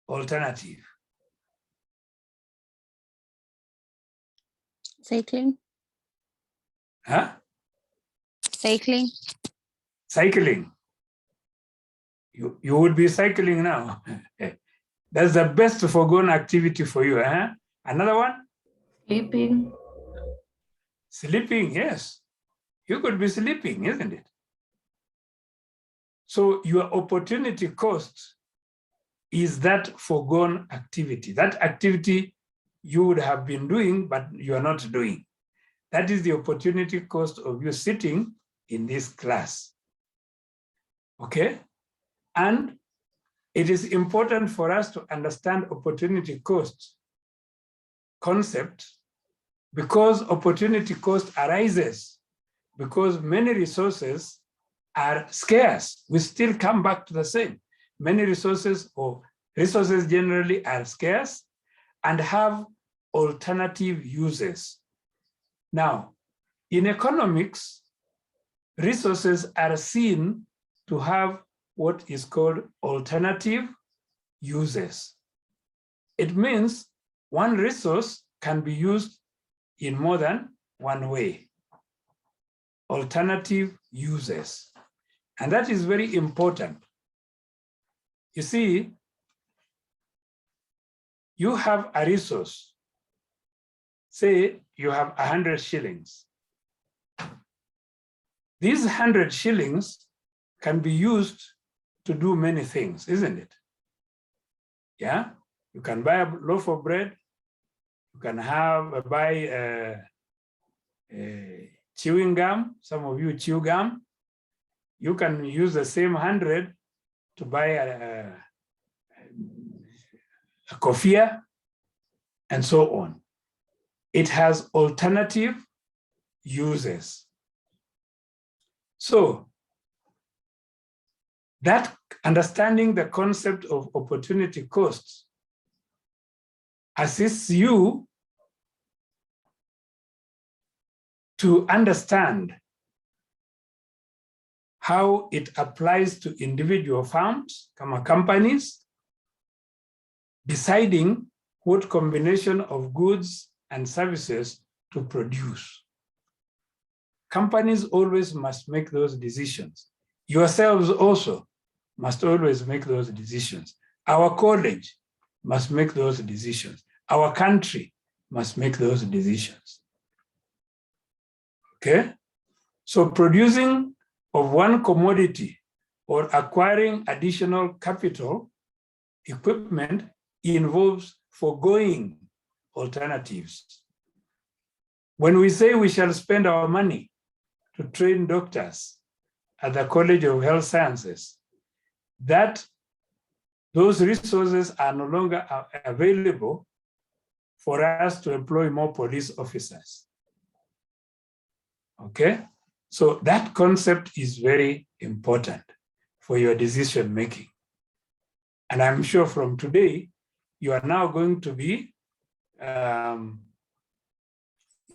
alternative? Cycling. Huh? Cycling. Cycling. You would be cycling now. That's the best foregone activity for you. Huh? Another one? sleeping. Sleeping, yes. You could be sleeping, isn't it? So your opportunity cost is that foregone activity. That activity you would have been doing, but you are not doing. That is the opportunity cost of you sitting in this class. Okay? And it is important for us to understand opportunity cost concept, because opportunity cost arises because many resources are scarce. We still come back to the same. Many resources, or resources generally, are scarce and have alternative uses. Now, in economics, resources are seen to have what is called alternative uses. It means one resource can be used in more than one way. Alternative uses. And that is very important. You see, you have a resource. Say you have 100 shillings. These 100 shillings can be used to do many things, isn't it? Yeah, you can buy a loaf of bread. You can buy chewing gum. Some of you chew gum. You can use the same 100 to buy a kofia, and so on. It has alternative uses. So that understanding the concept of opportunity costs assists you to understand how it applies to individual firms, companies, deciding what combination of goods and services to produce. Companies always must make those decisions. Yourselves also must always make those decisions. Our college must make those decisions. Our country must make those decisions. Okay? So producing of one commodity or acquiring additional capital equipment involves foregoing alternatives. When we say we shall spend our money to train doctors at the College of Health Sciences, that those resources are no longer available for us to employ more police officers. Okay? So that concept is very important for your decision making. And I'm sure from today, you are now going to be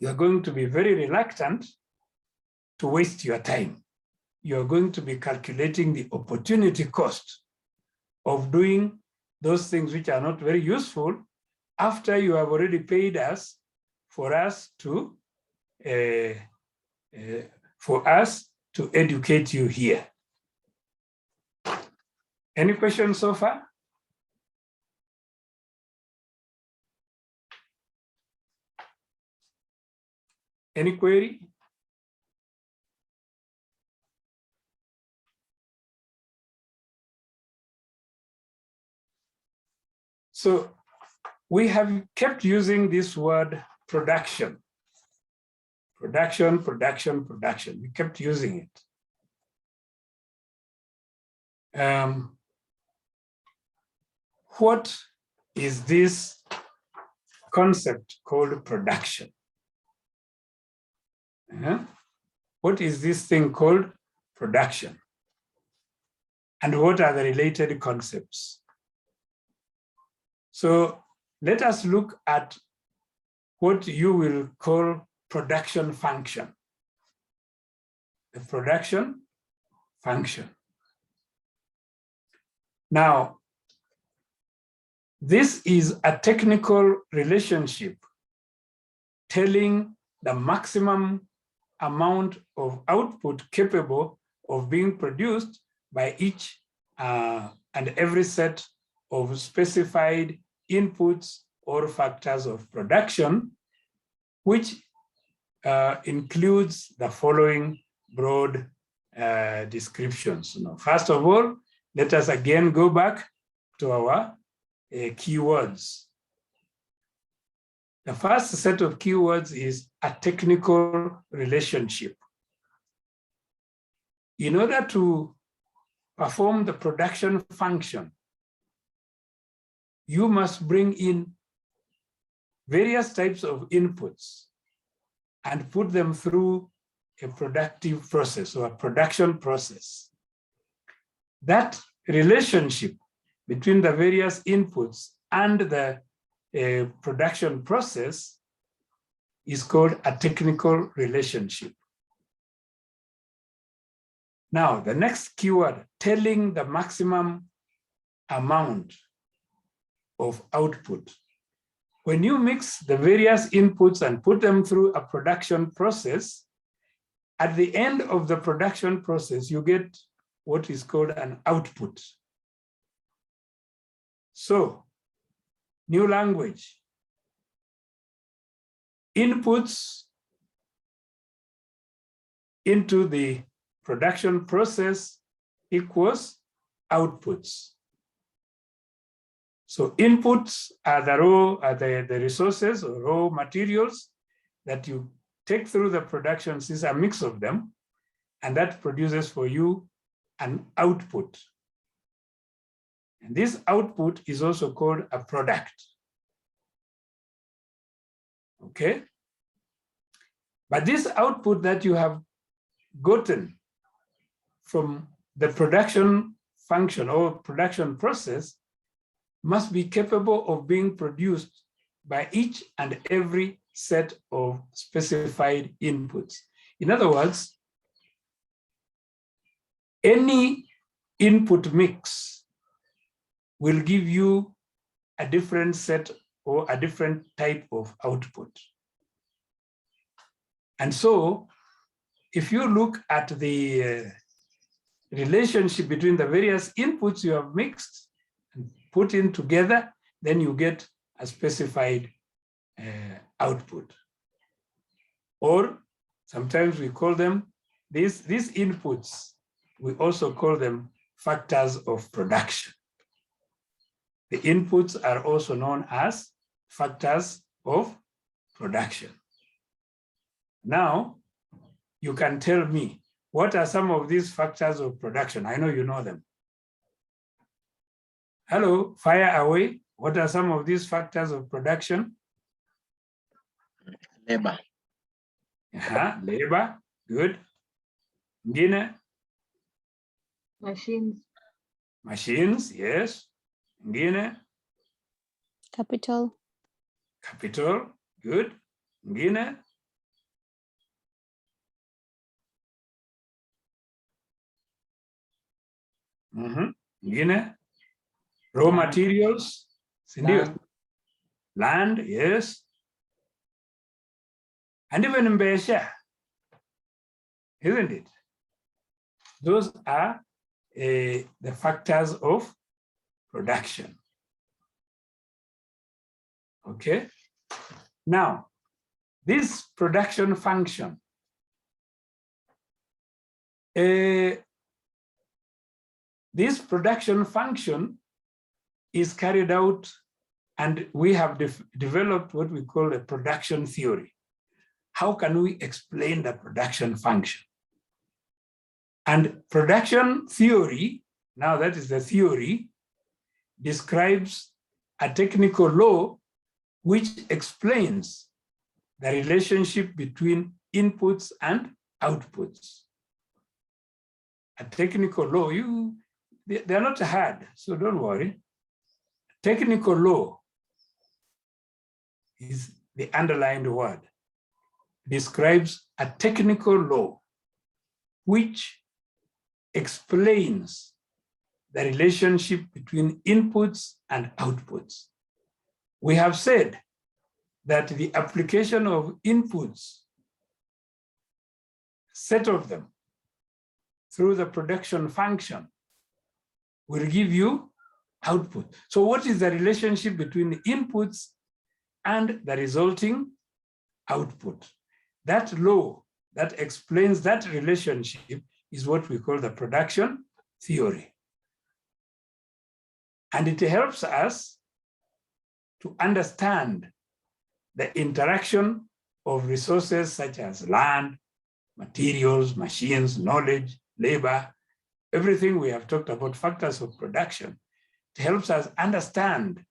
very reluctant to waste your time. You're going to be calculating the opportunity cost of doing those things which are not very useful after you have already paid us for us to educate you here. Any questions so far? Any query? So we have kept using this word production. Production, production, production. We kept using it. What is this concept called production? What is this thing called production? And what are the related concepts? So let us look at what you will call production function. The production function. Now, this is a technical relationship telling the maximum amount of output capable of being produced by each and every set of specified inputs or factors of production, which includes the following broad descriptions. Now, first of all, let us again go back to our keywords. The first set of keywords is a technical relationship. In order to perform the production function, you must bring in various types of inputs and put them through a productive process or a production process. That relationship between the various inputs and the production process is called a technical relationship. Now, the next keyword, telling the maximum amount of output. When you mix the various inputs and put them through a production process, at the end of the production process, you get what is called an output. So, new language. Inputs into the production process equals outputs. So inputs are the resources or raw materials that you take through the production system, a mix of them, and that produces for you an output. And this output is also called a product. Okay? But this output that you have gotten from the production function or production process must be capable of being produced by each and every set of specified inputs. In other words, any input mix will give you a different set or a different type of output. And so if you look at the relationship between the various inputs you have mixed and put in together, then you get a specified output. Or sometimes we call them, these inputs, we also call them factors of production. The inputs are also known as factors of production. Now, you can tell me, what are some of these factors of production? I know you know them. Hello, fire away. What are some of these factors of production? Labor. Labor, good. Ngine? Machines. Machines, yes. Ngine? Capital. Capital, good. Ngine? Ngine? Raw materials, Land. Land, yes. And even mbesha, isn't it? Those are the factors of production. Okay. Now, this production function, is carried out, and we have developed what we call a production theory. How can we explain the production function? And production theory, now that is the theory, describes a technical law which explains the relationship between inputs and outputs. A technical law, they're not hard, so don't worry. Technical law is the underlined word. Describes a technical law which explains the relationship between inputs and outputs. We have said that the application of inputs, set of them, through the production function will give you output. So what is the relationship between the inputs and the resulting output? That law that explains that relationship is what we call the production theory. And it helps us to understand the interaction of resources such as land, materials, machines, knowledge, labor, everything we have talked about, factors of production. It helps us understand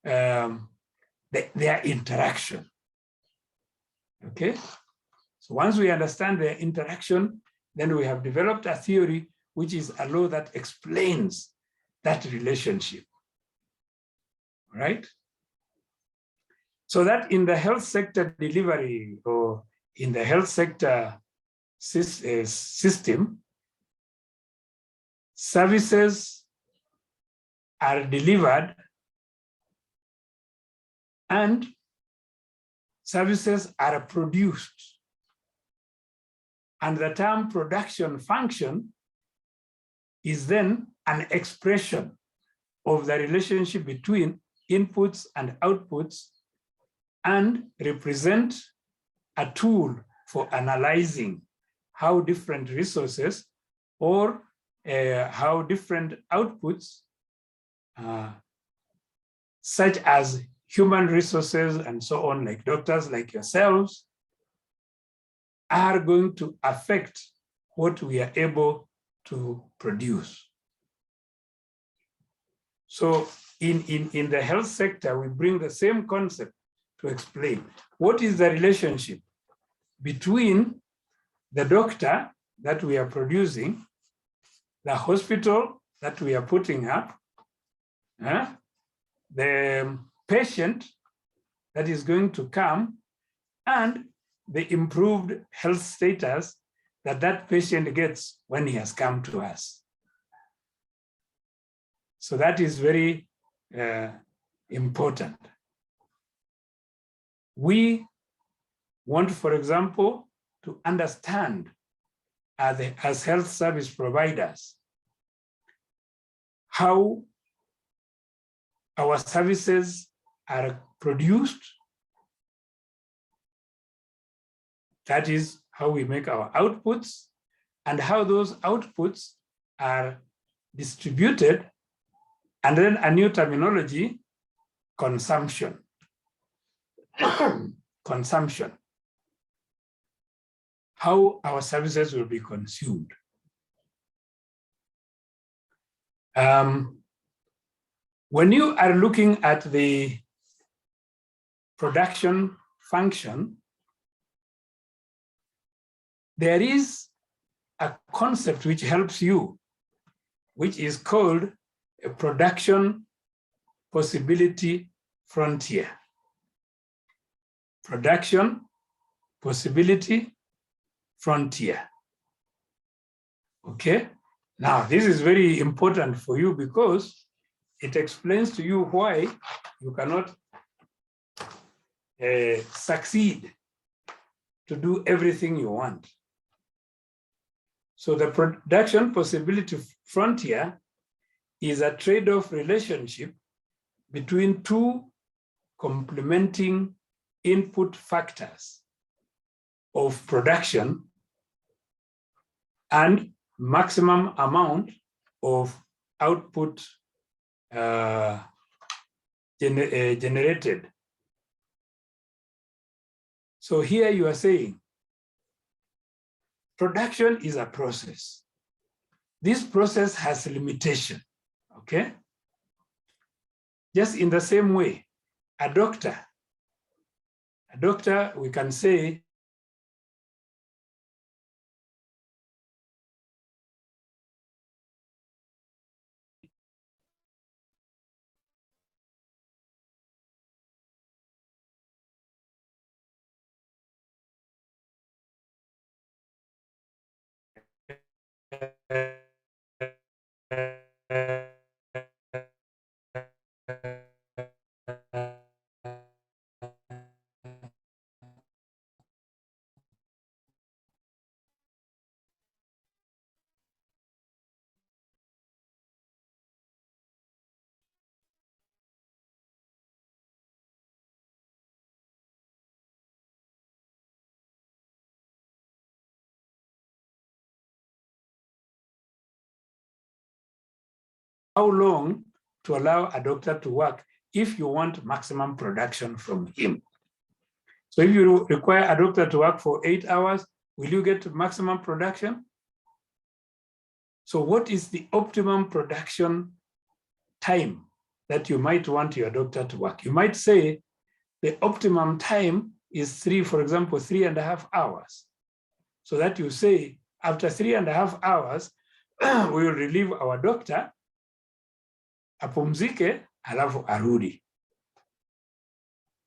their interaction. Okay? So once we understand their interaction, then we have developed a theory which is a law that explains that relationship. Right? So that in the health sector delivery or in the health sector system, services are delivered and services are produced. And the term production function is then an expression of the relationship between inputs and outputs and represent a tool for analyzing how different resources or how different outputs, such as human resources and so on, like doctors like yourselves, are going to affect what we are able to produce. So in the health sector, we bring the same concept to explain what is the relationship between the doctor that we are producing, the hospital that we are putting up, the patient that is going to come, and the improved health status that that patient gets when he has come to us. So that is very important. We want, for example, to understand as health service providers how our services are produced. That is how we make our outputs, and how those outputs are distributed, and then a new terminology, consumption. Consumption. How our services will be consumed. When you are looking at the production function, there is a concept which helps you, which is called a production possibility frontier. Production possibility frontier. Okay, now this is very important for you because it explains to you why you cannot succeed to do everything you want. So the production possibility frontier is a trade-off relationship between two complementing input factors of production and maximum amount of output generated. So here you are saying production is a process. This process has a limitation, okay? Just in the same way, a doctor, we can say, how long to allow a doctor to work if you want maximum production from him. So if you require a doctor to work for 8 hours, will you get maximum production? So what is the optimum production time that you might want your doctor to work? You might say the optimum time is for example, 3.5 hours. So that you say after 3.5 hours, we will relieve our doctor, apumzike, alafu arudi.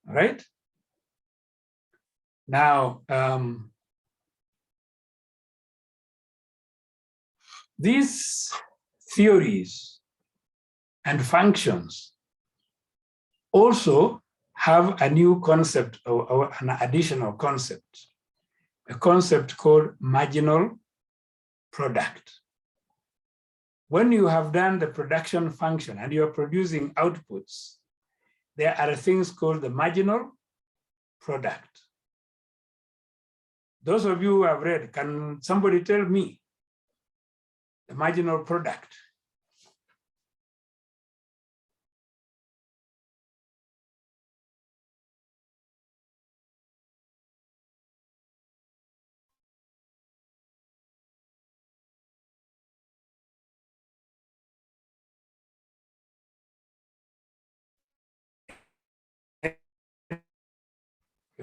Right? Now, these theories and functions also have a new concept or an additional concept, a concept called marginal product. When you have done the production function and you're producing outputs, there are things called the marginal product. Those of you who have read, can somebody tell me the marginal product?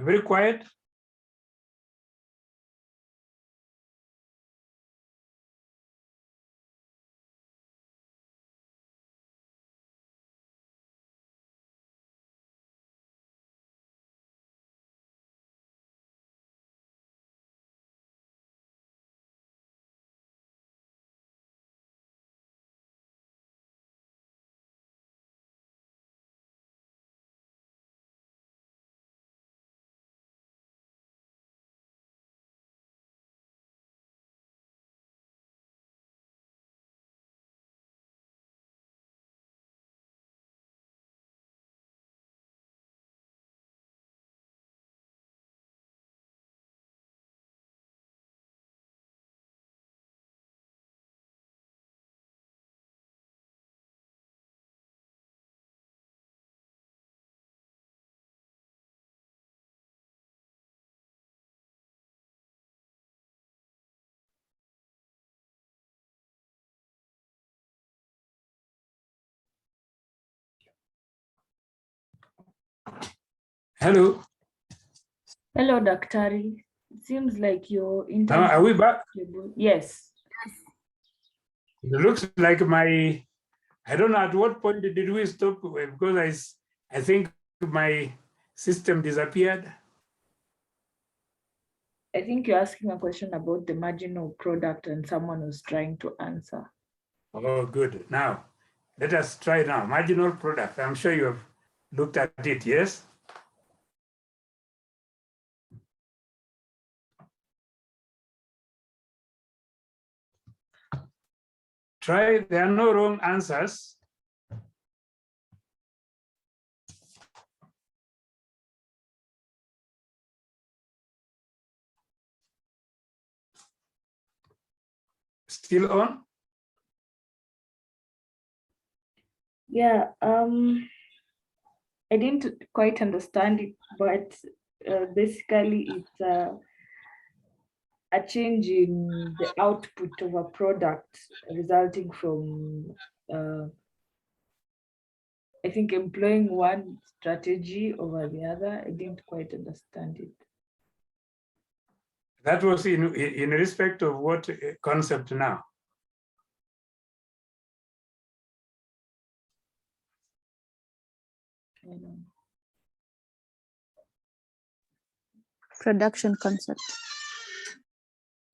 very quiet. Hello. Hello, Daktari. It seems like your Now, internet. are we back? Yes. It looks like I don't know at what point did we stop, because I think my system disappeared. I think you're asking a question about the marginal product and someone was trying to answer. Oh, good. Now, let us try now. Marginal product. I'm sure you have looked at it, yes? Try, there are no wrong answers. Still on? Yeah, I didn't quite understand it, but basically it's a change in the output of a product resulting from, I think, employing one strategy over the other. I didn't quite understand it. That was in respect of what concept now? Production concept.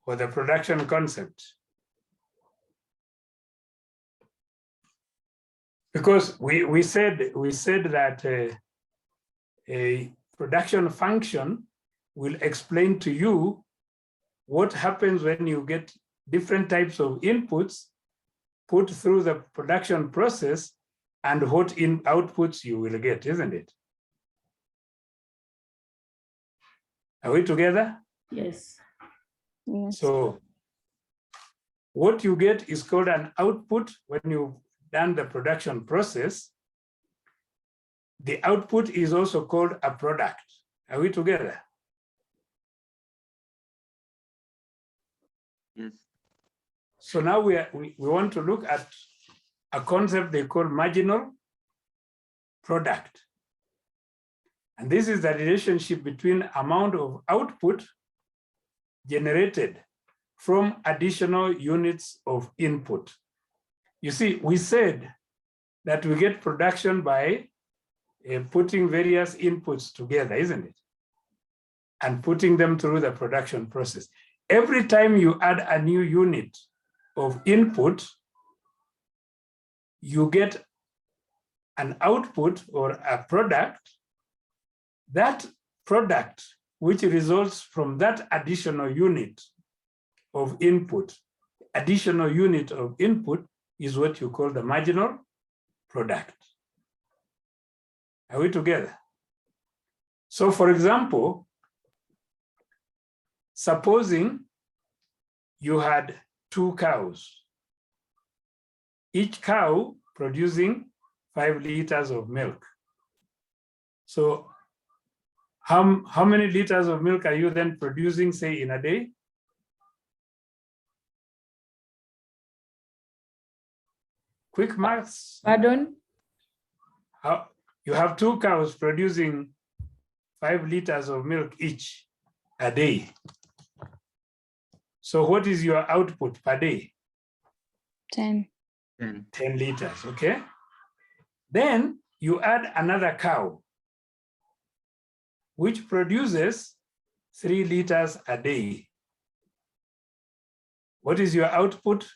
For the production concept. Because we said that a production function will explain to you what happens when you get different types of inputs put through the production process and what outputs you will get, isn't it? Are we together? Yes. Yes. So what you get is called an output when you've done the production process. The output is also called a product. Are we together? Yes. So now we want to look at a concept they call marginal product. And this is the relationship between amount of output generated from additional units of input. You see, we said that we get production by putting various inputs together, isn't it? And putting them through the production process. Every time you add a new unit of input, you get an output or a product. That product, which results from that additional unit of input, is what you call the marginal product. Are we together? So for example, supposing you had 2 cows, each cow producing 5 liters of milk. So how many liters of milk are you then producing, say, in a day? Quick maths. Pardon? You have 2 cows producing 5 liters of milk each a day. So what is your output per day? 10. 10. 10 liters, okay? Then you add another cow, which produces 3 liters a day. What is your output?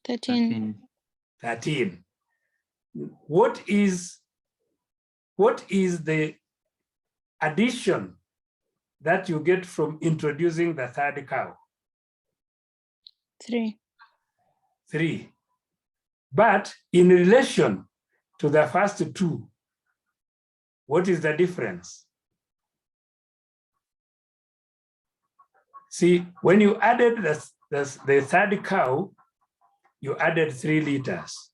13. 13. What is the addition that you get from introducing the third cow? 3. 3. But in relation to the first 2, what is the difference? See, when you added the third cow, you added 3 liters.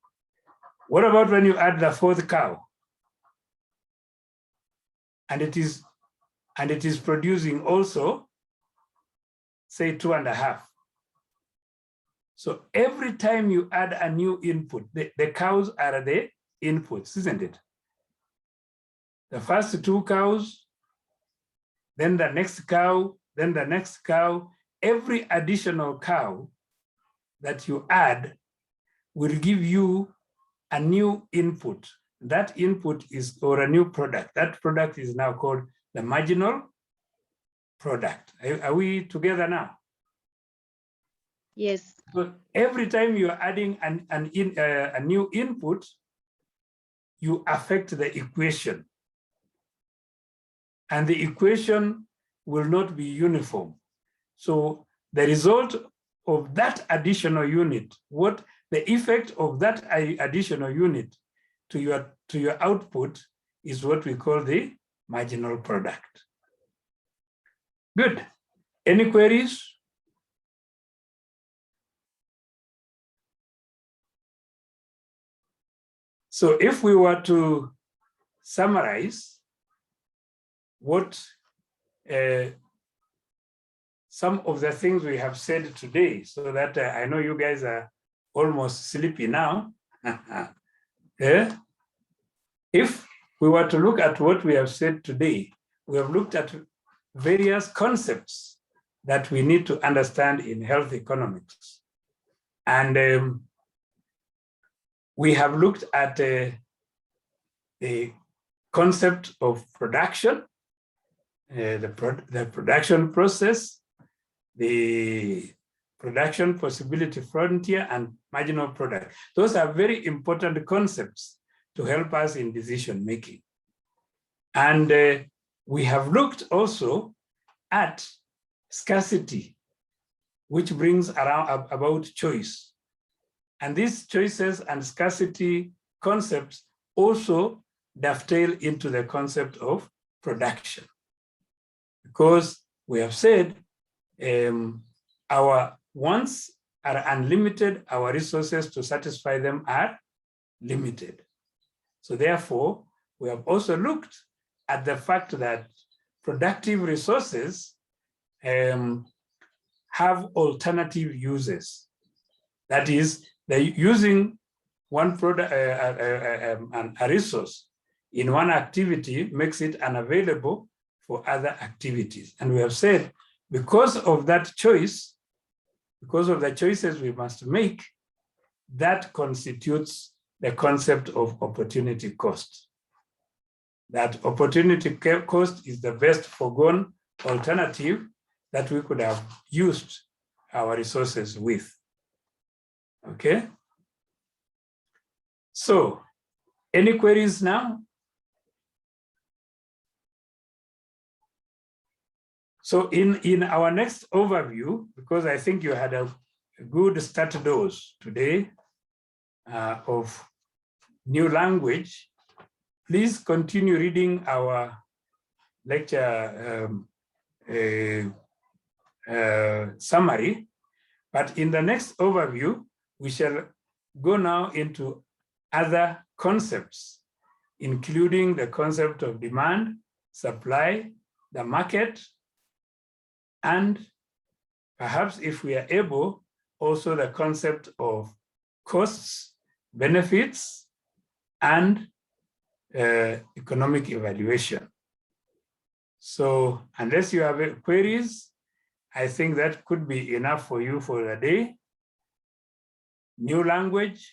What about when you add the fourth cow? And it is producing also, say, 2.5. So every time you add a new input, the cows are the inputs, isn't it? The first 2 cows, then the next cow, then the next cow. Every additional cow that you add will give you a new input. That input is, or a new product. That product is now called the marginal product. Are we together now? Yes. So every time you are adding a new input, you affect the equation. And the equation will not be uniform. So the result of that additional unit, what the effect of that additional unit to your output is what we call the marginal product. Good. Any queries? So if we were to summarize what some of the things we have said today, so that I know you guys are almost sleepy now. Yeah? If we were to look at what we have said today, we have looked at various concepts that we need to understand in health economics. And we have looked at the concept of production, the production process, the production possibility frontier, and marginal product. Those are very important concepts to help us in decision making. And we have looked also at scarcity, which brings about choice. And these choices and scarcity concepts also dovetail into the concept of production. Because we have said our wants are unlimited, our resources to satisfy them are limited. So therefore, we have also looked at the fact that productive resources have alternative uses. That is, they're using one product, a resource in one activity makes it unavailable for other activities. And we have said, because of that choice, because of the choices we must make, that constitutes the concept of opportunity cost. That opportunity cost is the best foregone alternative that we could have used our resources with. Okay? So, any queries now? So in our next overview, because I think you had a good start dose today of new language, please continue reading our lecture summary. But in the next overview, we shall go now into other concepts, including the concept of demand, supply, the market, and perhaps if we are able, also the concept of costs, benefits, and economic evaluation. So unless you have queries, I think that could be enough for you for the day. New language,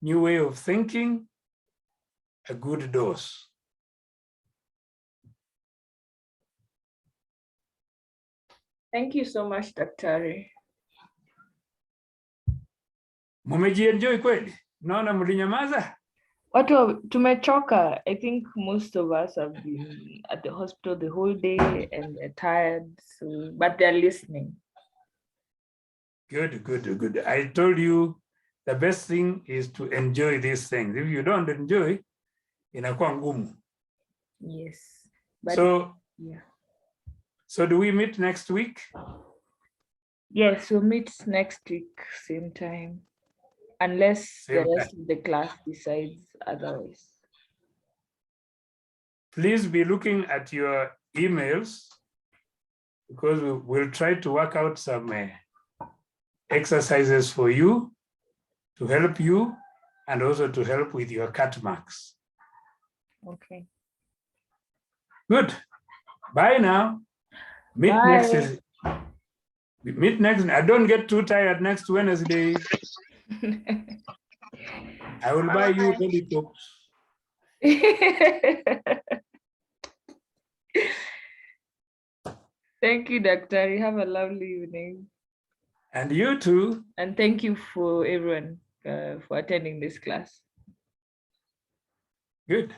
new way of thinking, a good dose. Thank you so much, Dr. Mumejienjoy kweli? Naona mlinyamaza? Watu tumechoka. I think most of us have been at the hospital the whole day and they're tired, so, but they're listening. Good, good, good. I told you the best thing is to enjoy these things. If you don't enjoy, inakuwa ngumu. Yes. But So, yeah. so do we meet next week? Yes, we'll meet next week, same time. Unless Same the rest of the class decides otherwise. Please be looking at your emails because we'll try to work out some exercises for you to help you and also to help with your cut marks. Okay. Good. Bye now. Meet Bye. next. Meet next. I don't get too tired next Wednesday. I will buy you lollipops. Thank you, Doctor. Have a lovely evening. And you too. And thank you for everyone for attending this class. Good.